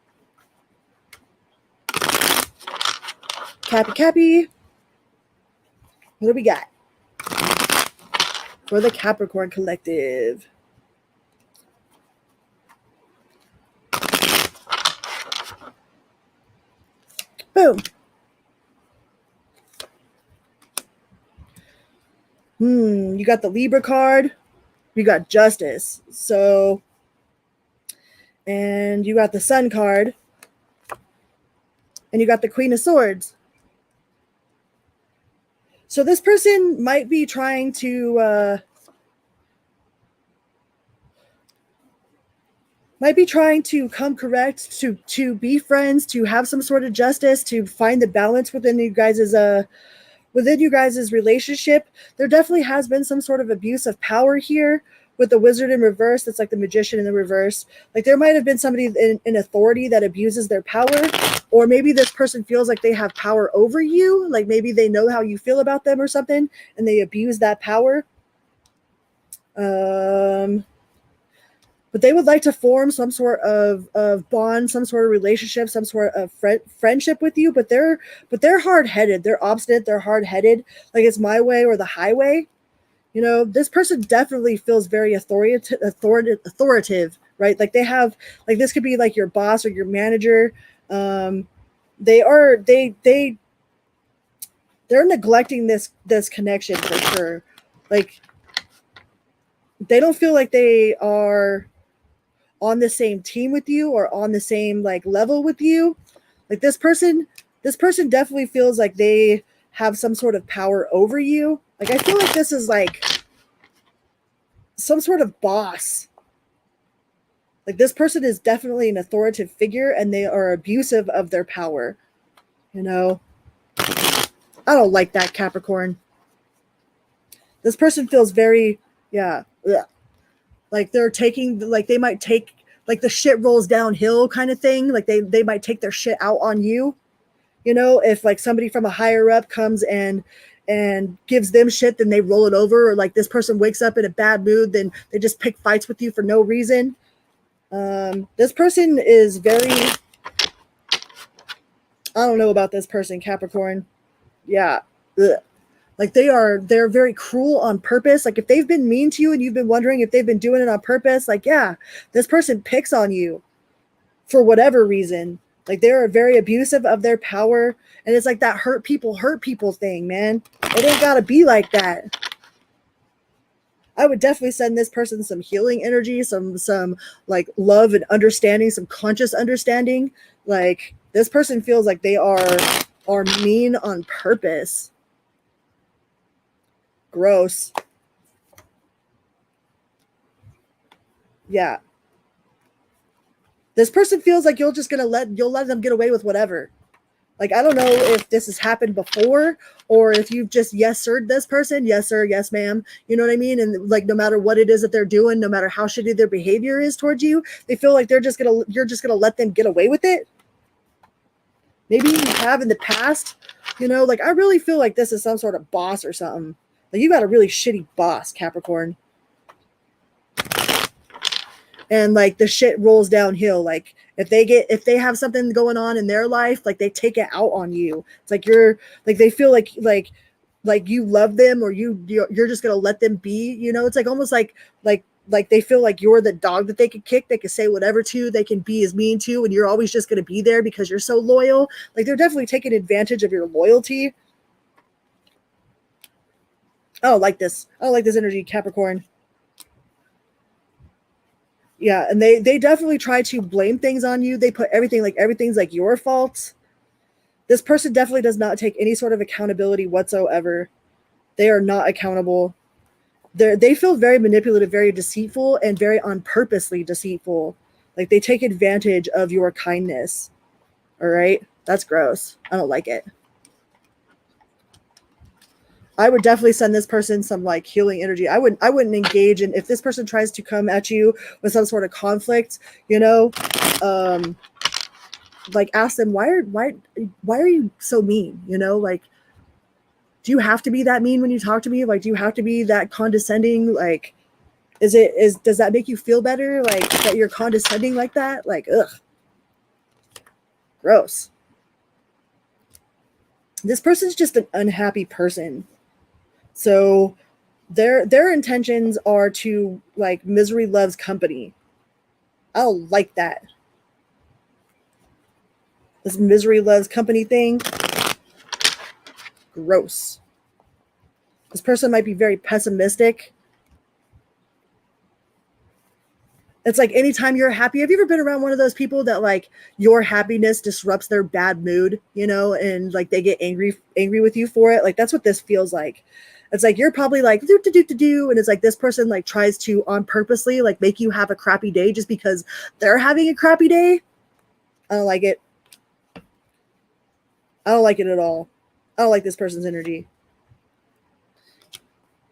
Cappy. What do we got for the Capricorn collective? Boom. You got the Libra card. You got Justice. So, and you got the Sun card. And you got the Queen of Swords. So this person might be trying to come correct, to be friends, to have some sort of justice, to find the balance within you guys' relationship. There definitely has been some sort of abuse of power here with the Wizard in reverse. That's like the Magician in the reverse. Like there might have been somebody in authority that abuses their power, or maybe this person feels like they have power over you. Like maybe they know how you feel about them or something, and they abuse that power. But they would like to form some sort of bond, some sort of relationship, some sort of friendship with you. But they're hard-headed. They're obstinate. They're hard-headed. Like it's my way or the highway. You know, this person definitely feels very authoritative, right? Like they have, like this could be like your boss or your manager. They're neglecting this connection for sure. Like they don't feel like they are on the same team with you or on the same like level with you. Like this person definitely feels like they have some sort of power over you. Like I feel like this is like some sort of boss. Like this person is definitely an authoritative figure and they are abusive of their power. You know, I don't like that, Capricorn. This person feels very, like they're taking, like they might take, like the shit rolls downhill kind of thing. Like they might take their shit out on you. You know, if like somebody from a higher up comes and gives them shit, then they roll it over. Or like this person wakes up in a bad mood, then they just pick fights with you for no reason. This person is very, I don't know about this person, Capricorn. Yeah. Ugh. Like they're very cruel on purpose. Like if they've been mean to you and you've been wondering if they've been doing it on purpose, like, yeah, this person picks on you for whatever reason. Like they're very abusive of their power. And it's like that hurt people thing, man. It ain't gotta be like that. I would definitely send this person some healing energy, some like love and understanding, some conscious understanding. Like this person feels like they are mean on purpose. Gross. Yeah. This person feels like you'll let them get away with whatever. Like I don't know if this has happened before or if you've just yes sir'd this person, yes sir, yes ma'am. You know what I mean? And like no matter what it is that they're doing, no matter how shitty their behavior is towards you, they feel like you're just gonna let them get away with it. Maybe you have in the past, you know, like I really feel like this is some sort of boss or something. Like you got a really shitty boss, Capricorn. And like the shit rolls downhill. Like if they have something going on in their life, like they take it out on you. It's like you're like they feel like you love them or you're just gonna let them be. You know, it's like almost like they feel like you're the dog that they could kick, they could say whatever to, they can be as mean to, and you're always just gonna be there because you're so loyal. Like they're definitely taking advantage of your loyalty. I don't like this energy, Capricorn. Yeah, and they definitely try to blame things on you. They put everything's like your fault. This person definitely does not take any sort of accountability whatsoever. They are not accountable. They feel very manipulative, very deceitful, and very on purposely deceitful. Like they take advantage of your kindness. All right? That's gross. I don't like it. I would definitely send this person some like healing energy. I wouldn't engage in, if this person tries to come at you with some sort of conflict, you know, like ask them, why are you so mean? You know, like, do you have to be that mean when you talk to me? Like, do you have to be that condescending? Like, does that make you feel better? Like that you're condescending like that? Like, ugh, gross. This person's just an unhappy person. So their intentions are to, like, misery loves company. I don't like that. This misery loves company thing, gross. This person might be very pessimistic. It's like anytime you're happy, have you ever been around one of those people that like your happiness disrupts their bad mood, you know, and like they get angry with you for it? Like that's what this feels like. It's like you're probably like do, and it's like this person like tries to on purposely like make you have a crappy day just because they're having a crappy day. I don't like it. I don't like it at all. I don't like this person's energy.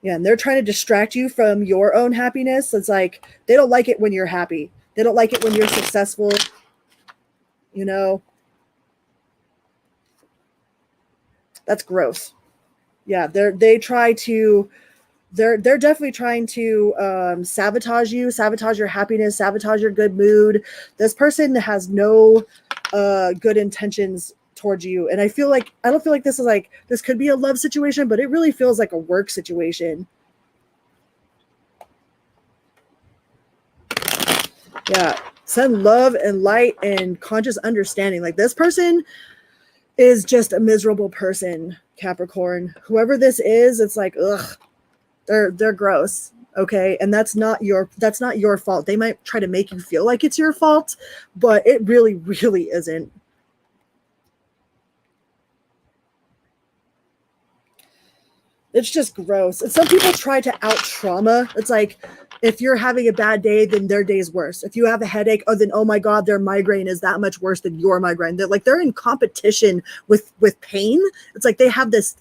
Yeah, and they're trying to distract you from your own happiness. It's like they don't like it when you're happy. They don't like it when you're successful. You know, that's gross. Yeah, they're definitely trying to sabotage you, sabotage your happiness, sabotage your good mood. This person has no good intentions towards you, and I don't feel like this could be a love situation, but it really feels like a work situation. Yeah, send love and light and conscious understanding. Like this person is just a miserable person, Capricorn. Whoever this is, it's like, ugh, they're gross. Okay. And that's not your fault. They might try to make you feel like it's your fault, but it really, really isn't. It's just gross. And some people try to out trauma. It's like if you're having a bad day, then their day's worse. If you have a headache, oh then oh my god, their migraine is that much worse than your migraine. They're in competition with pain. It's like they have this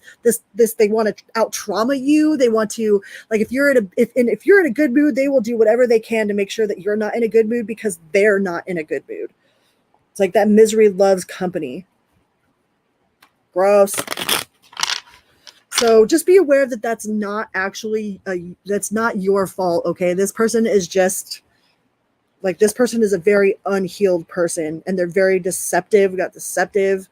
they want to out trauma you. They want to, like, if you're in if you're in a good mood, they will do whatever they can to make sure that you're not in a good mood because they're not in a good mood. It's like that misery loves company. Gross. So just be aware that that's not actually that's not your fault. Okay, this person is just like, this person is a very unhealed person, and they're very deceptive. We got deceptive.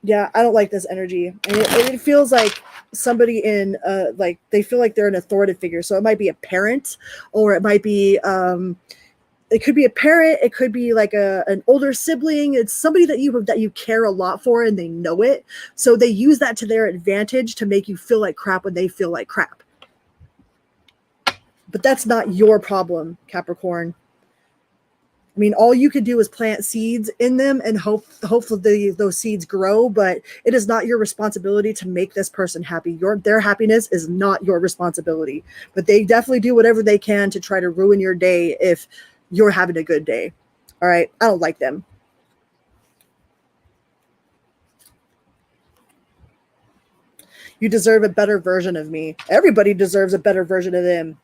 Yeah, I don't like this energy, and it feels like somebody in like they feel like they're an authoritative figure. So it might be a parent, or it might be it could be a parent, it could be like an older sibling. It's somebody that you care a lot for, and they know it, so they use that to their advantage to make you feel like crap when they feel like crap. But that's not your problem, Capricorn. I mean, all you can do is plant seeds in them and hopefully those seeds grow, but it is not your responsibility to make this person happy. Their happiness is not your responsibility, but they definitely do whatever they can to try to ruin your day if you're having a good day. All right. I don't like them. You deserve a better version of me. Everybody deserves a better version of them.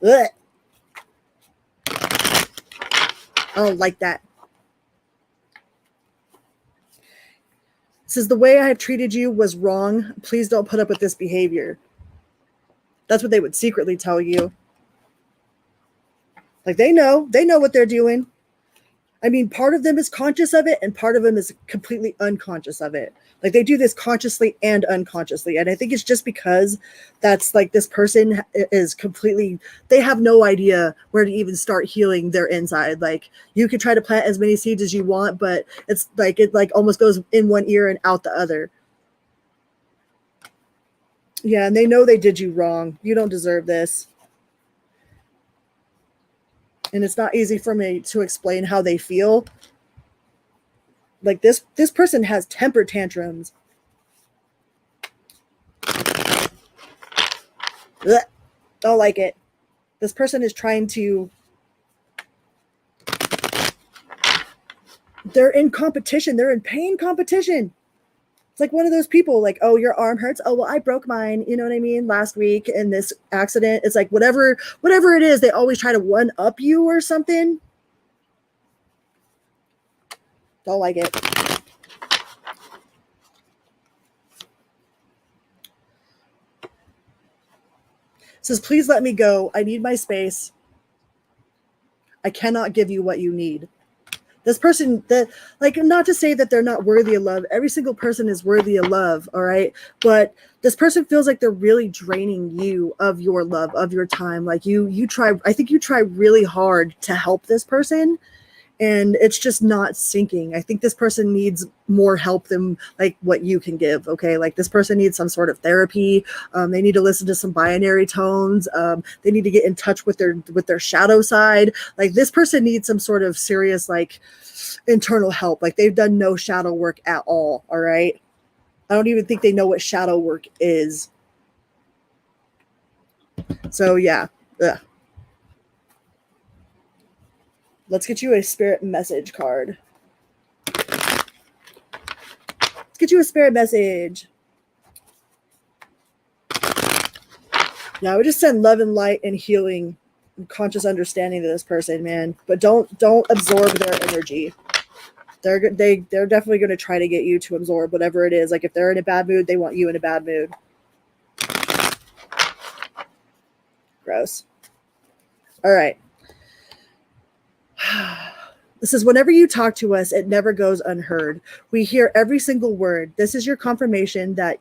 Ugh. I don't like that. Says the way I have treated you was wrong. Please don't put up with this behavior. That's what they would secretly tell you. Like they know what they're doing. I mean, part of them is conscious of it and part of them is completely unconscious of it. Like they do this consciously and unconsciously. And I think it's just because that's like this person is completely, they have no idea where to even start healing their inside. Like you could try to plant as many seeds as you want, but it's like, it like almost goes in one ear and out the other. Yeah. And they know they did you wrong. You don't deserve this. And it's not easy for me to explain how they feel. Like this person has temper tantrums. Ugh, don't like it. This person is trying to, they're in competition. They're in pain competition. It's like one of those people like, oh, your arm hurts. Oh, well, I broke mine. You know what I mean? Last week in this accident. It's like whatever it is, they always try to one up you or something. Don't like it. Says, please let me go. I need my space. I cannot give you what you need. This person, that, like, not to say that they're not worthy of love. Every single person is worthy of love, all right? But this person feels like they're really draining you of your love, of your time. Like you try, I think you try really hard to help this person, and it's just not sinking. I think this person needs more help than like what you can give. Okay. Like this person needs some sort of therapy. They need to listen to some binary tones. They need to get in touch with their shadow side. Like this person needs some sort of serious, like internal help. Like they've done no shadow work at all. All right. I don't even think they know what shadow work is. So yeah. Ugh. Let's get you a spirit message card. Let's get you a spirit message. Yeah, I would just send love and light and healing and conscious understanding to this person, man. But don't absorb their energy. They're definitely going to try to get you to absorb whatever it is. Like if they're in a bad mood, they want you in a bad mood. Gross. All right. This is whenever you talk to us, it never goes unheard. We hear every single word. This is your confirmation that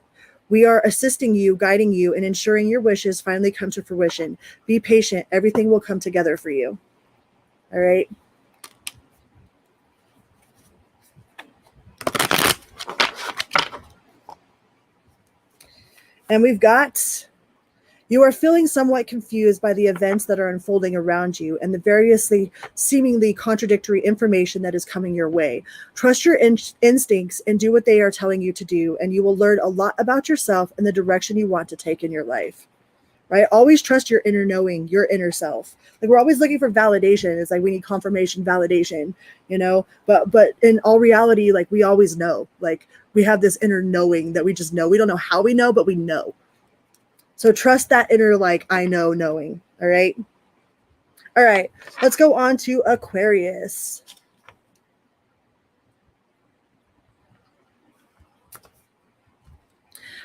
we are assisting you, guiding you, and ensuring your wishes finally come to fruition. Be patient. Everything will come together for you. All right. And we've got, you are feeling somewhat confused by the events that are unfolding around you and the variously seemingly contradictory information that is coming your way. Trust your instincts and do what they are telling you to do, and you will learn a lot about yourself and the direction you want to take in your life. Right? Always trust your inner knowing, your inner self. Like we're always looking for validation. It's like we need confirmation, validation, you know, but in all reality, like we always know, like we have this inner knowing that we just know. We don't know how we know, but we know. So trust that inner, like, I know knowing. All right. All right. Let's go on to Aquarius.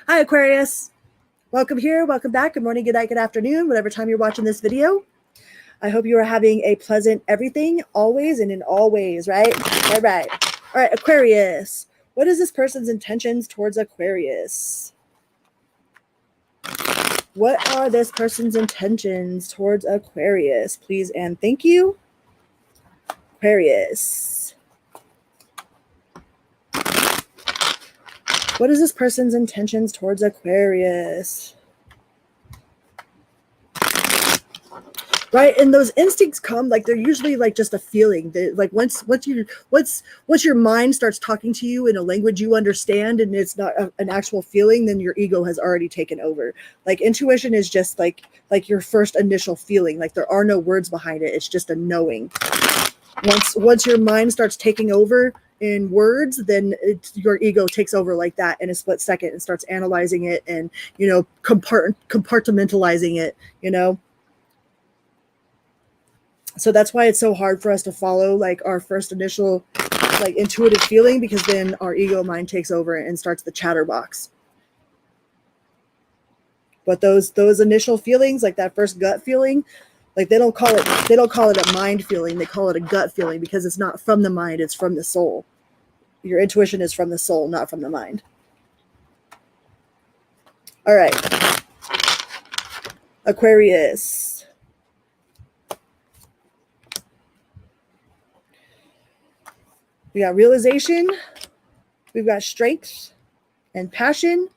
Hi, Aquarius. Welcome here. Welcome back. Good morning, good night, good afternoon, whatever time you're watching this video. I hope you are having a pleasant everything, always and in all ways, right? All right. All right, Aquarius. What is this person's intentions towards Aquarius? What are this person's intentions towards Aquarius? Please and thank you. Aquarius. What is this person's intentions towards Aquarius? Right, and those instincts come, like they're usually like just a feeling. That like once your mind starts talking to you in a language you understand, and it's not an actual feeling, then your ego has already taken over. Like intuition is just like your first initial feeling. Like there are no words behind it. It's just a knowing. Once your mind starts taking over in words, then your ego takes over like that in a split second and starts analyzing it and, you know, compartmentalizing it, you know. So that's why it's so hard for us to follow like our first initial like intuitive feeling, because then our ego mind takes over and starts the chatterbox. But those initial feelings, like that first gut feeling, like they don't call it a mind feeling, they call it a gut feeling, because it's not from the mind, it's from the soul. Your intuition is from the soul, not from the mind. All right. Aquarius. We got realization, we've got strength and passion,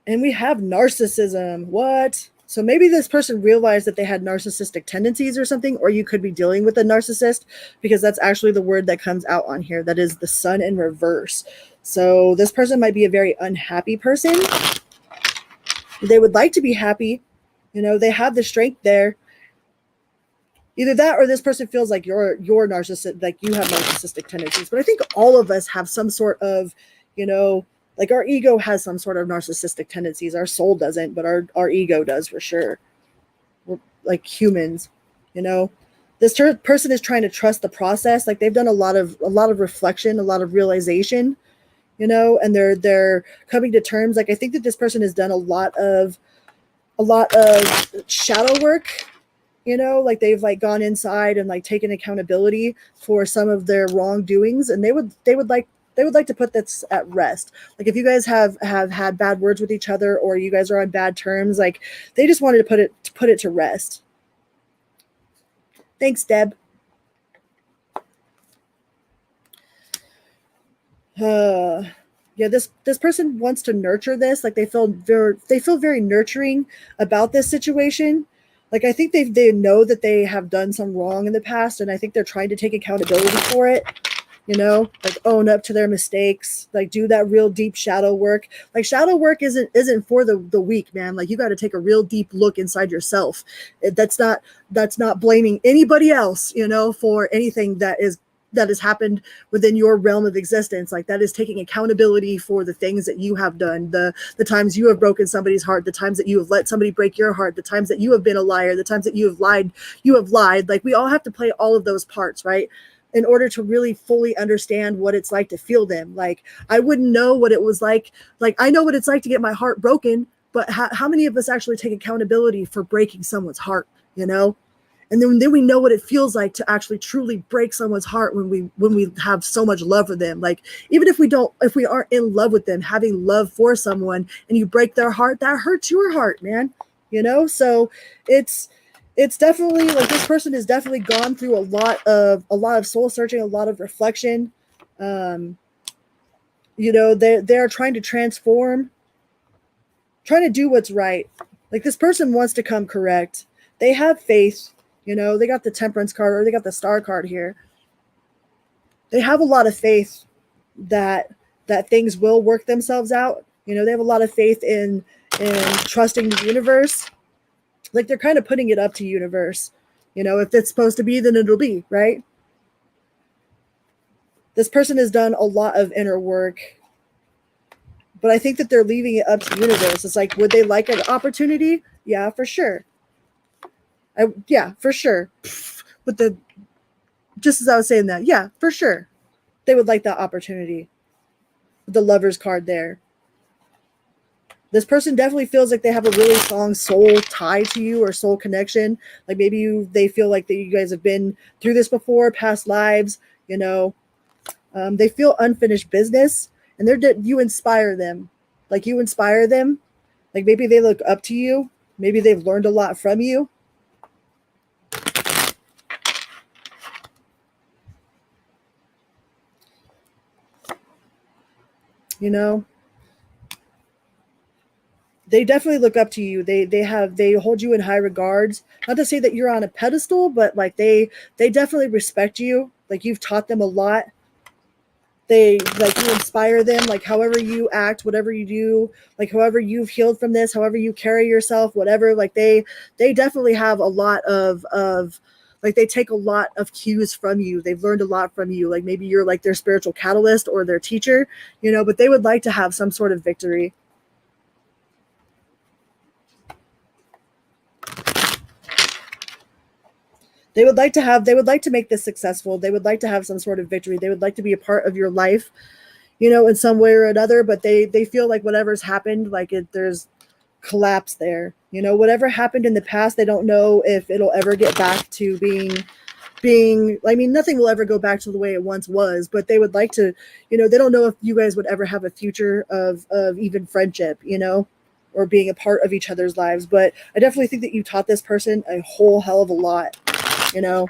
and we have narcissism. What? So maybe this person realized that they had narcissistic tendencies or something, or you could be dealing with a narcissist, because that's actually the word that comes out on here. That is the sun in reverse. So this person might be a very unhappy person. They would like to be happy. You know, they have the strength there. Either that or this person feels like you're narcissistic, like you have narcissistic tendencies. But I think all of us have some sort of, you know, like our ego has some sort of narcissistic tendencies. Our soul doesn't, but our ego does for sure. We're like humans, you know. This person is trying to trust the process. Like they've done a lot of reflection, a lot of realization, you know, and they're coming to terms. Like I think that this person has done a lot of shadow work, you know, like they've like gone inside and like taken accountability for some of their wrongdoings, and they would like to put this at rest. Like if you guys have had bad words with each other, or you guys are on bad terms, like they just wanted to put it to rest. Thanks, Deb. Yeah, this person wants to nurture this. Like they feel very nurturing about this situation. Like I think they know that they have done some wrong in the past, and I think they're trying to take accountability for it. You know, like own up to their mistakes, like do that real deep shadow work. Like shadow work isn't for the weak, man. Like you got to take a real deep look inside yourself. That's not blaming anybody else, you know, for anything that has happened within your realm of existence. Like that is taking accountability for the things that you have done, the times you have broken somebody's heart, the times that you have let somebody break your heart, the times that you have been a liar, the times that you have lied. Like we all have to play all of those parts, right? In order to really fully understand what it's like to feel them. Like I wouldn't know what it was like. Like I know what it's like to get my heart broken, but how many of us actually take accountability for breaking someone's heart, you know? And then we know what it feels like to actually truly break someone's heart when we have so much love for them. Like even if we aren't in love with them, having love for someone and you break their heart, that hurts your heart, man. You know? So it's definitely like this person has definitely gone through a lot of soul searching, a lot of reflection. You know, they're trying to transform, trying to do what's right. Like this person wants to come correct. They have faith. You know, they got the temperance card, or they got the star card here. They have a lot of faith that things will work themselves out. You know, they have a lot of faith in trusting the universe. Like they're kind of putting it up to universe. You know, if it's supposed to be, then it'll be, right? This person has done a lot of inner work, but I think that they're leaving it up to the universe. It's like, would they like an opportunity? Yeah, for sure. Yeah, for sure. With the, just as I was saying that, yeah, for sure. They would like that opportunity. The Lover's card there. This person definitely feels like they have a really strong soul tie to you, or soul connection. Like maybe they feel like that you guys have been through this before, past lives, you know. They feel unfinished business, and you inspire them. Like you inspire them. Like maybe they look up to you. Maybe they've learned a lot from you. You know, they definitely look up to you. They hold you in high regards. Not to say that you're on a pedestal, but like they definitely respect you. Like you've taught them a lot. They like you inspire them, like however you act, whatever you do, like however you've healed from this, however you carry yourself, whatever. Like they definitely have a lot of like they take a lot of cues from you. They've learned a lot from you. Like maybe you're like their spiritual catalyst or their teacher, you know, but they would like to have some sort of victory. They would like to make this successful. They would like to have some sort of victory. They would like to be a part of your life, you know, in some way or another, but they feel like whatever's happened, like there's collapse there. You know, whatever happened in the past, they don't know if it'll ever get back to being I mean, nothing will ever go back to the way it once was, but they would like to, you know, they don't know if you guys would ever have a future of even friendship, you know, or being a part of each other's lives. But I definitely think that you taught this person a whole hell of a lot, you know.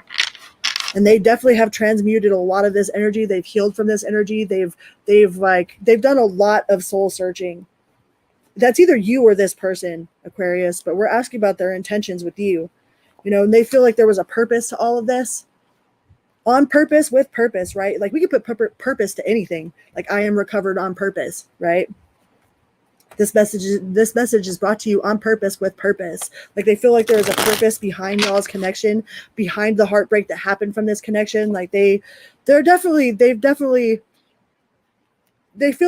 And they definitely have transmuted a lot of this energy. They've healed from this energy. They've done a lot of soul searching. That's either you or this person, Aquarius, but we're asking about their intentions with you. You know, and they feel like there was a purpose to all of this. On purpose, with purpose, right? Like we could put purpose to anything. Like I am recovered on purpose, right? This message is brought to you on purpose with purpose. Like they feel like there is a purpose behind y'all's connection, behind the heartbreak that happened from this connection. Like they feel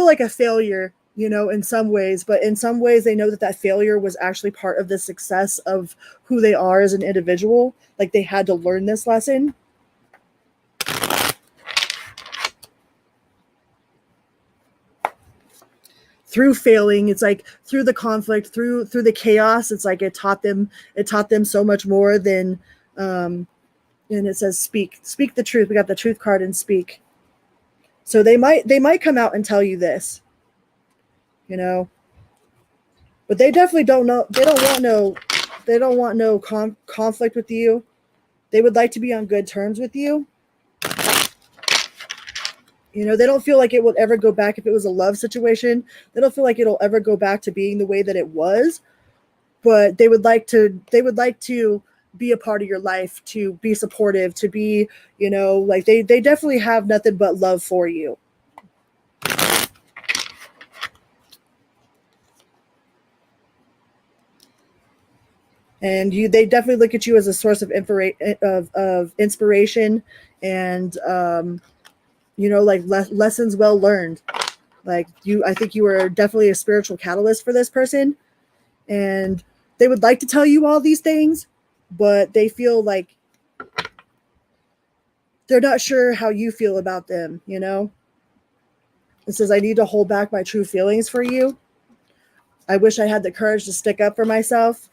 like a failure, you know, in some ways, but in some ways they know that that failure was actually part of the success of who they are as an individual. Like they had to learn this lesson. Through failing, it's like through the conflict, through the chaos, it's like it taught them so much more than and it says speak the truth. We got the truth card and speak. So they might come out and tell you this, you know, but they definitely don't know. They don't want no conflict with you. They would like to be on good terms with you. You know, they don't feel like it will ever go back if it was a love situation. They don't feel like it'll ever go back to being the way that it was. But they would like to be a part of your life, to be supportive, to be, you know, like they definitely have nothing but love for you. And they definitely look at you as a source of inspiration and you know, like lessons well learned. Like I think you are definitely a spiritual catalyst for this person, and they would like to tell you all these things, but they feel like they're not sure how you feel about them, you know? It says, I need to hold back my true feelings for you. I wish I had the courage to stick up for myself.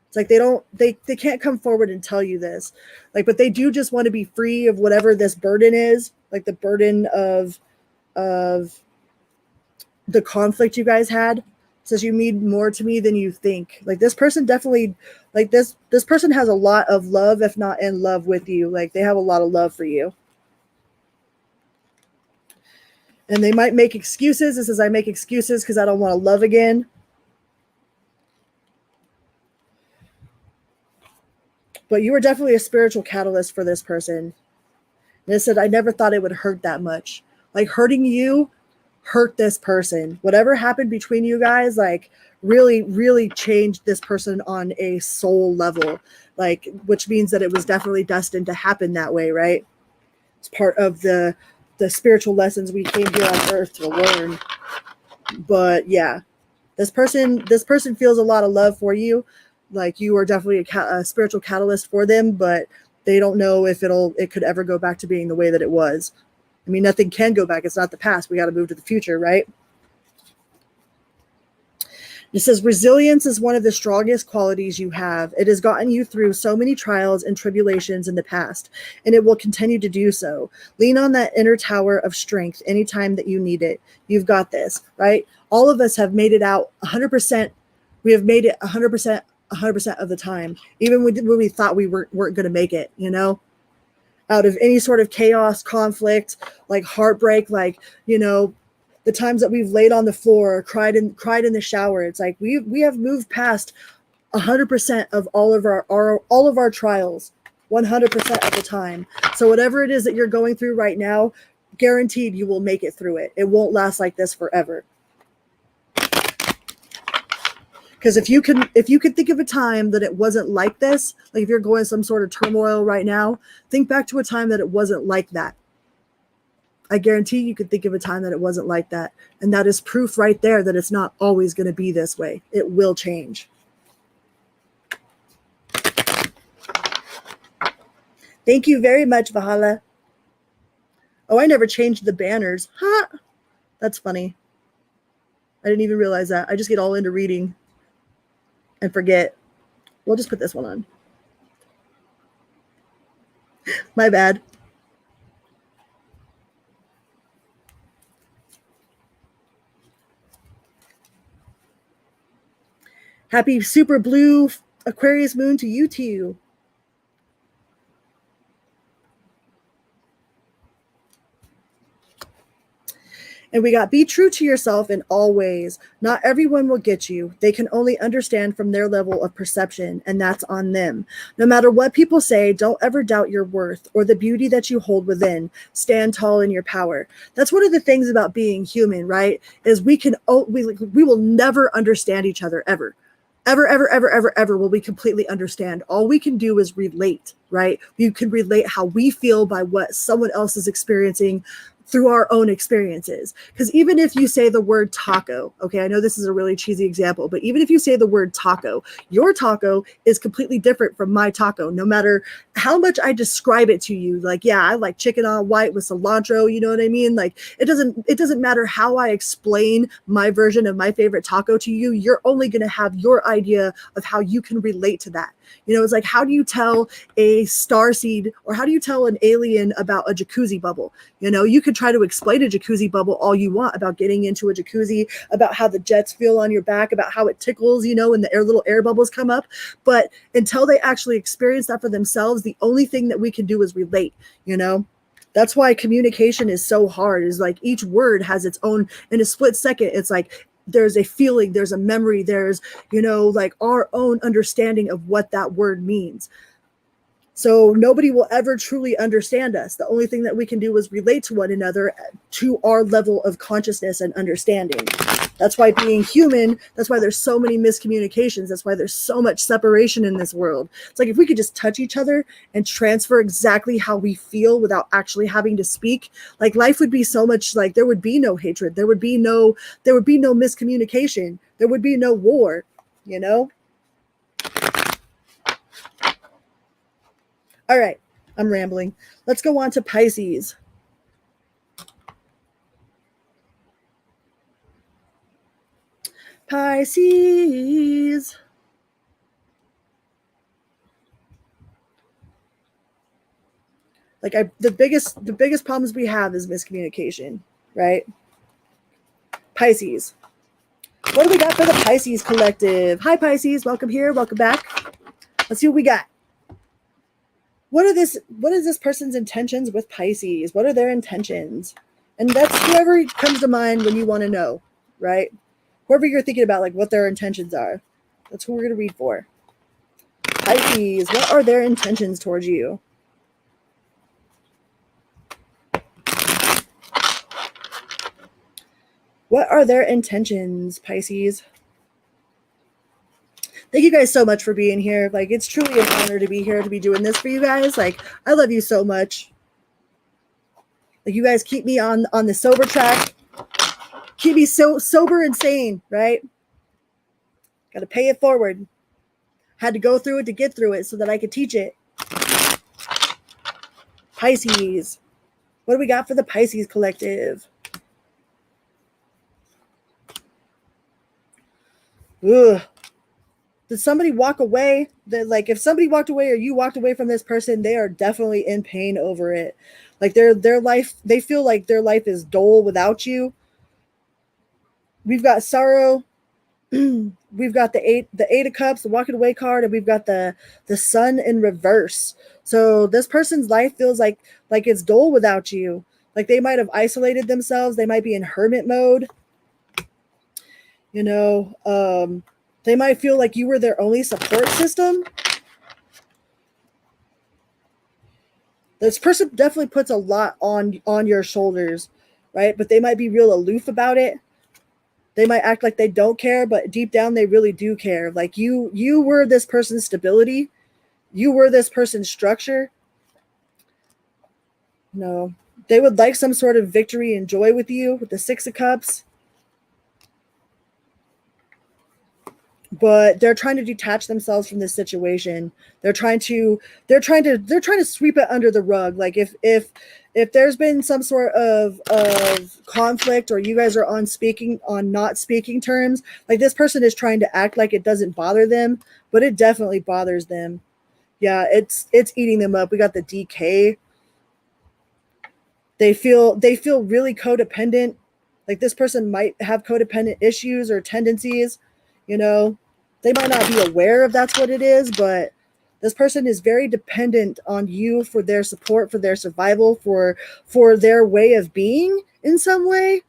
It's like they can't come forward and tell you this. Like, but they do just want to be free of whatever this burden is, like the burden of the conflict you guys had. It says you mean more to me than you think. Like this person definitely, like this person has a lot of love, if not in love with you. Like they have a lot of love for you. And they might make excuses. It says I make excuses because I don't want to love again. But you were definitely a spiritual catalyst for this person. And it said, I never thought it would hurt that much. Like hurting you hurt this person. Whatever happened between you guys, like really, really changed this person on a soul level. Like, which means that it was definitely destined to happen that way, right? It's part of the spiritual lessons we came here on earth to learn. But yeah, this person feels a lot of love for you. Like you are definitely a spiritual catalyst for them, but they don't know if it could ever go back to being the way that it was. I mean, nothing can go back. It's not the past. We got to move to the future, right? It says resilience is one of the strongest qualities you have. It has gotten you through so many trials and tribulations in the past, and it will continue to do so. Lean on that inner tower of strength anytime that you need it. You've got this, right? All of us have made it out 100%. We have made it 100% of the time, even when we thought we weren't going to make it, you know? Out of any sort of chaos, conflict, like heartbreak, like, you know, the times that we've laid on the floor, cried in the shower. It's like we have moved past 100% of all of our trials, 100% of the time. So whatever it is that you're going through right now, guaranteed you will make it through it. It won't last like this forever. Because if you could think of a time that it wasn't like this, like if you're going some sort of turmoil right now, think back to a time that it wasn't like that. I guarantee you could think of a time that it wasn't like that. And that is proof right there that it's not always going to be this way. It will change. Thank you very much, Vahala. Oh, I never changed the banners. Huh? That's funny. I didn't even realize that. I just get all into reading and forget. We'll just put this one on. My bad. Happy super blue Aquarius moon to you too. And we got, be true to yourself in all ways. Not everyone will get you. They can only understand from their level of perception, and that's on them. No matter what people say, don't ever doubt your worth or the beauty that you hold within. Stand tall in your power. That's one of the things about being human, right? Is we will never understand each other ever. Ever will we completely understand. All we can do is relate, right? We can relate how we feel by what someone else is experiencing through our own experiences. Because even if you say the word taco, okay, I know this is a really cheesy example, but even if you say the word taco, your taco is completely different from my taco, no matter how much I describe it to you. Like, yeah, I like chicken on white with cilantro, you know what I mean? Like, it doesn't matter how I explain my version of my favorite taco to you, you're only going to have your idea of how you can relate to that. You know, it's like, how do you tell a starseed or how do you tell an alien about a jacuzzi bubble? You know, you could try to explain a jacuzzi bubble all you want about getting into a jacuzzi, about how the jets feel on your back, about how it tickles, you know, and the little air bubbles come up. But until they actually experience that for themselves, the only thing that we can do is relate, you know? That's why communication is so hard, is like each word has its own, in a split second, it's like, there's a feeling, there's a memory, there's, you know, like our own understanding of what that word means. So nobody will ever truly understand us. The only thing that we can do is relate to one another to our level of consciousness and understanding. That's why being human, that's why there's so many miscommunications. That's why there's so much separation in this world. It's like if we could just touch each other and transfer exactly how we feel without actually having to speak, like life would be so much, like there would be no hatred. There would be no miscommunication. There would be no war, you know? All right, I'm rambling. Let's go on to Pisces. Pisces. Like the biggest problems we have is miscommunication, right? Pisces. What do we got for the Pisces collective? Hi Pisces, welcome here, welcome back. Let's see what we got. What is this person's intentions with Pisces? What are their intentions? And that's whoever comes to mind when you want to know, right? Whoever you're thinking about, like what their intentions are. That's who we're going to read for. Pisces, what are their intentions towards you? What are their intentions, Pisces? Thank you guys so much for being here. Like, it's truly an honor to be here, to be doing this for you guys. Like, I love you so much. Like, you guys keep me on the sober track. Keep me so sober and sane, right? Got to pay it forward. Had to go through it to get through it so that I could teach it. Pisces. What do we got for the Pisces collective? Ugh. Did somebody walk away? That, like, if somebody walked away or you walked away from this person, they are definitely in pain over it. Like their life, they feel like their life is dull without you. We've got sorrow. We've got the eight of cups, the walking away card, and we've got the sun in reverse. So this person's life feels like it's dull without you. Like they might have isolated themselves. They might be in hermit mode. You know, they might feel like you were their only support system. This person definitely puts a lot on your shoulders, right? But they might be real aloof about it. They might act like they don't care, but deep down they really do care. Like you were this person's stability. You were this person's structure. No, they would like some sort of victory and joy with you with the Six of Cups. But they're trying to detach themselves from this situation. They're trying to sweep it under the rug. Like if there's been some sort of conflict, or you guys are on not speaking terms, like this person is trying to act like it doesn't bother them, but it definitely bothers them. Yeah, it's eating them up. We got the DK. They feel really codependent. Like this person might have codependent issues or tendencies, you know. They might not be aware of that's what it is, but this person is very dependent on you for their support, for their survival, for their way of being in some way.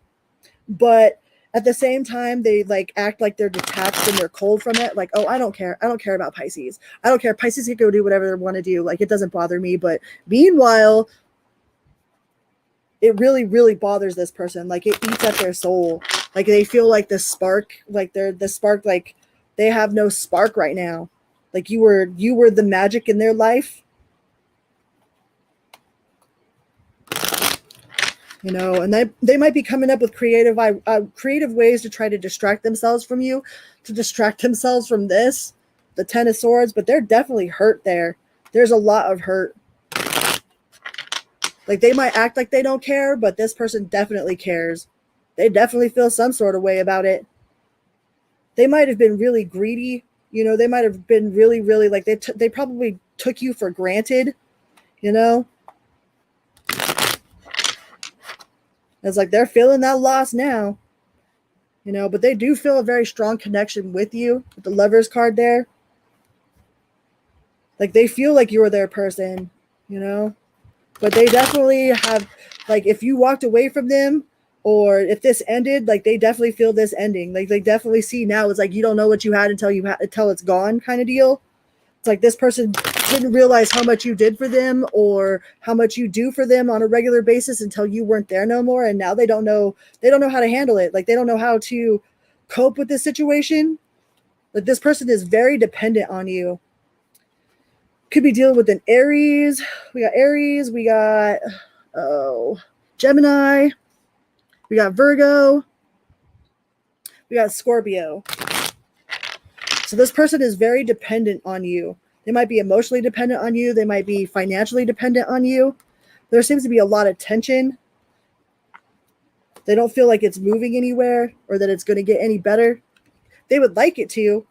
but at the same time, they like act like they're detached and they're cold from it. Like, oh, I don't care. I don't care about Pisces. I don't care. Pisces can go do whatever they want to do. Like, it doesn't bother me. But meanwhile, it really, really bothers this person. Like, it eats at their soul. Like, they feel like the spark, like they're the spark, like they have no spark right now. Like, you were the magic in their life, you know, and they might be coming up with creative ways to try to distract themselves from you, to distract themselves from this, the Ten of Swords, but they're definitely hurt there. There's a lot of hurt. Like, they might act like they don't care, but this person definitely cares. They definitely feel some sort of way about it. They might have been really greedy, you know, they might have been really, really, like, they probably took you for granted, you know. It's like they're feeling that loss now, you know, but they do feel a very strong connection with you with the Lovers card there. Like, they feel like you were their person, you know, but they definitely have, like, if you walked away from them or if this ended, like, they definitely feel this ending. Like, they definitely see now it's like you don't know what you had until it's gone kind of deal. It's like this person didn't realize how much you did for them or how much you do for them on a regular basis until you weren't there no more, and now they don't know how to handle it. Like, they don't know how to cope with this situation. Like, this person is very dependent on you. Could be dealing with an Aries. We got Gemini, we got Virgo, we got Scorpio. So this person is very dependent on you. They might be emotionally dependent on you. They might be financially dependent on you. There seems to be a lot of tension. They don't feel like it's moving anywhere or that it's going to get any better. They would like it to,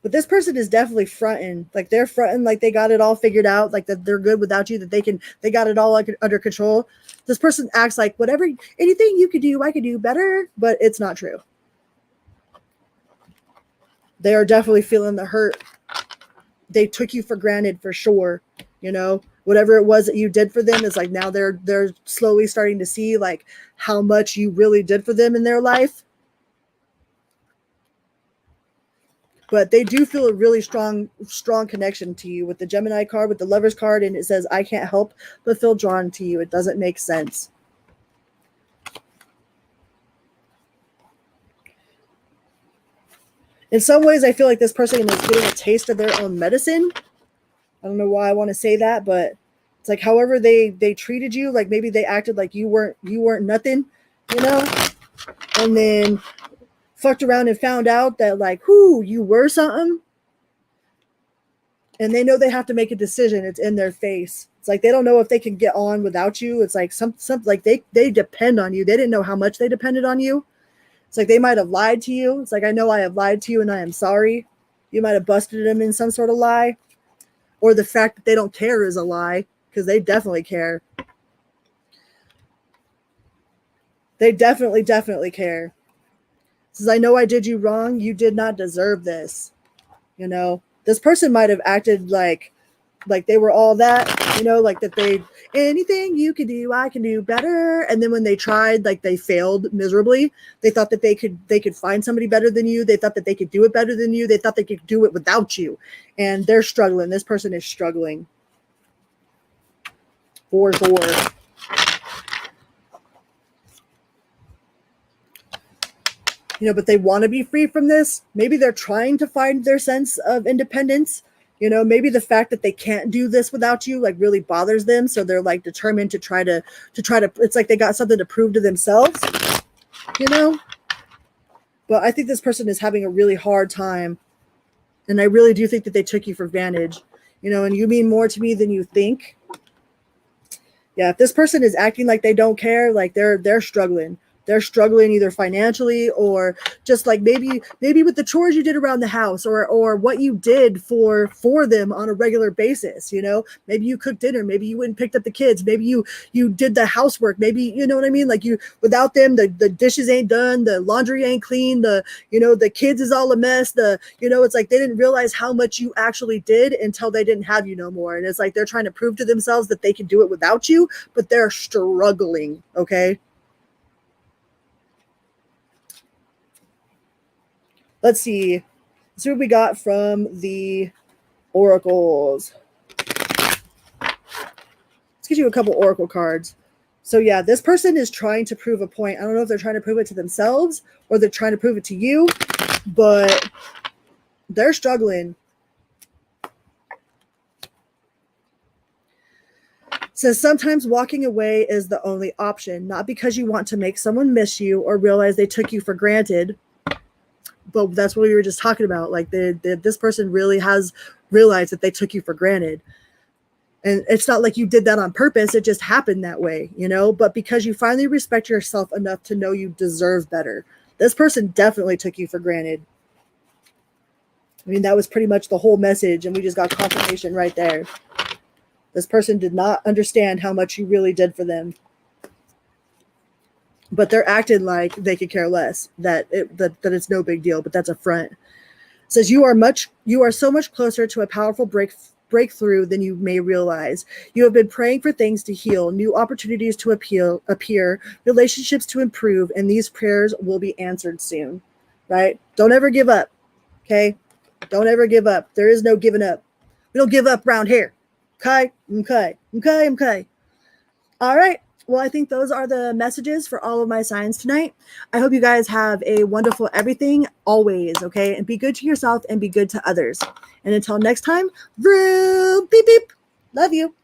but this person is definitely fronting. Like, they're fronting like they got it all figured out, like that they're good without you, that they got it all under control. This person acts like anything you could do, I could do better, but it's not true. They are definitely feeling the hurt. They took you for granted for sure. You know, whatever it was that you did for them is like now they're slowly starting to see like how much you really did for them in their life. But they do feel a really strong connection to you with the Gemini card, with the Lovers card, and it says, I can't help but feel drawn to you. It doesn't make sense. In some ways, I feel like this person is getting a taste of their own medicine. I don't know why I want to say that, but it's like however they treated you, like maybe they acted like you weren't nothing, you know, and then fucked around and found out that like, you were something. And they know they have to make a decision. It's in their face. It's like they don't know if they can get on without you. It's like some like they depend on you. They didn't know how much they depended on you. It's like they might have lied to you. It's like, I know I have lied to you and I am sorry. You might have busted them in some sort of lie. Or the fact that they don't care is a lie, because they definitely care. They definitely care. Says, I know I did you wrong. You did not deserve this. You know, this person might have acted like they were all that, you know, like that anything you could do, I can do better. And then when they tried, like they failed miserably. They thought that they could find somebody better than you. They thought that they could do it better than you. They thought they could do it without you. And they're struggling. This person is struggling. For sure. You know, but they want to be free from this. Maybe they're trying to find their sense of independence. You know, maybe the fact that they can't do this without you like really bothers them. So they're like determined to try to, it's like they got something to prove to themselves, you know? But I think this person is having a really hard time. And I really do think that they took you for advantage, you know, and you mean more to me than you think. Yeah, if this person is acting like they don't care, like they're struggling. They're struggling either financially or just like maybe with the chores you did around the house or what you did for them on a regular basis. You know, maybe you cooked dinner, maybe you went and picked up the kids, maybe you did the housework, maybe, you know what I mean? Like without them, the dishes ain't done, the laundry ain't clean, the kids is all a mess. It's like they didn't realize how much you actually did until they didn't have you no more. And it's like they're trying to prove to themselves that they can do it without you, but they're struggling. Okay. Let's see. Let's see what we got from the oracles. Let's get you a couple oracle cards. So yeah, this person is trying to prove a point. I don't know if they're trying to prove it to themselves or they're trying to prove it to you, but they're struggling. Says sometimes walking away is the only option, not because you want to make someone miss you or realize they took you for granted, but that's what we were just talking about. Like this person really has realized that they took you for granted. And it's not like you did that on purpose. It just happened that way, you know, but because you finally respect yourself enough to know you deserve better. This person definitely took you for granted. I mean, that was pretty much the whole message. And we just got confirmation right there. This person did not understand how much you really did for them. But they're acting like they could care less, that it's no big deal, but that's a front. It says you are so much closer to a powerful breakthrough than you may realize. You have been praying for things to heal, new opportunities to appear, relationships to improve, and these prayers will be answered soon, right? Don't ever give up, okay? Don't ever give up. There is no giving up. We don't give up around here, okay? Okay. All right. Well, I think those are the messages for all of my signs tonight. I hope you guys have a wonderful everything always, okay? And be good to yourself and be good to others. And until next time, vroom, beep, beep. Love you.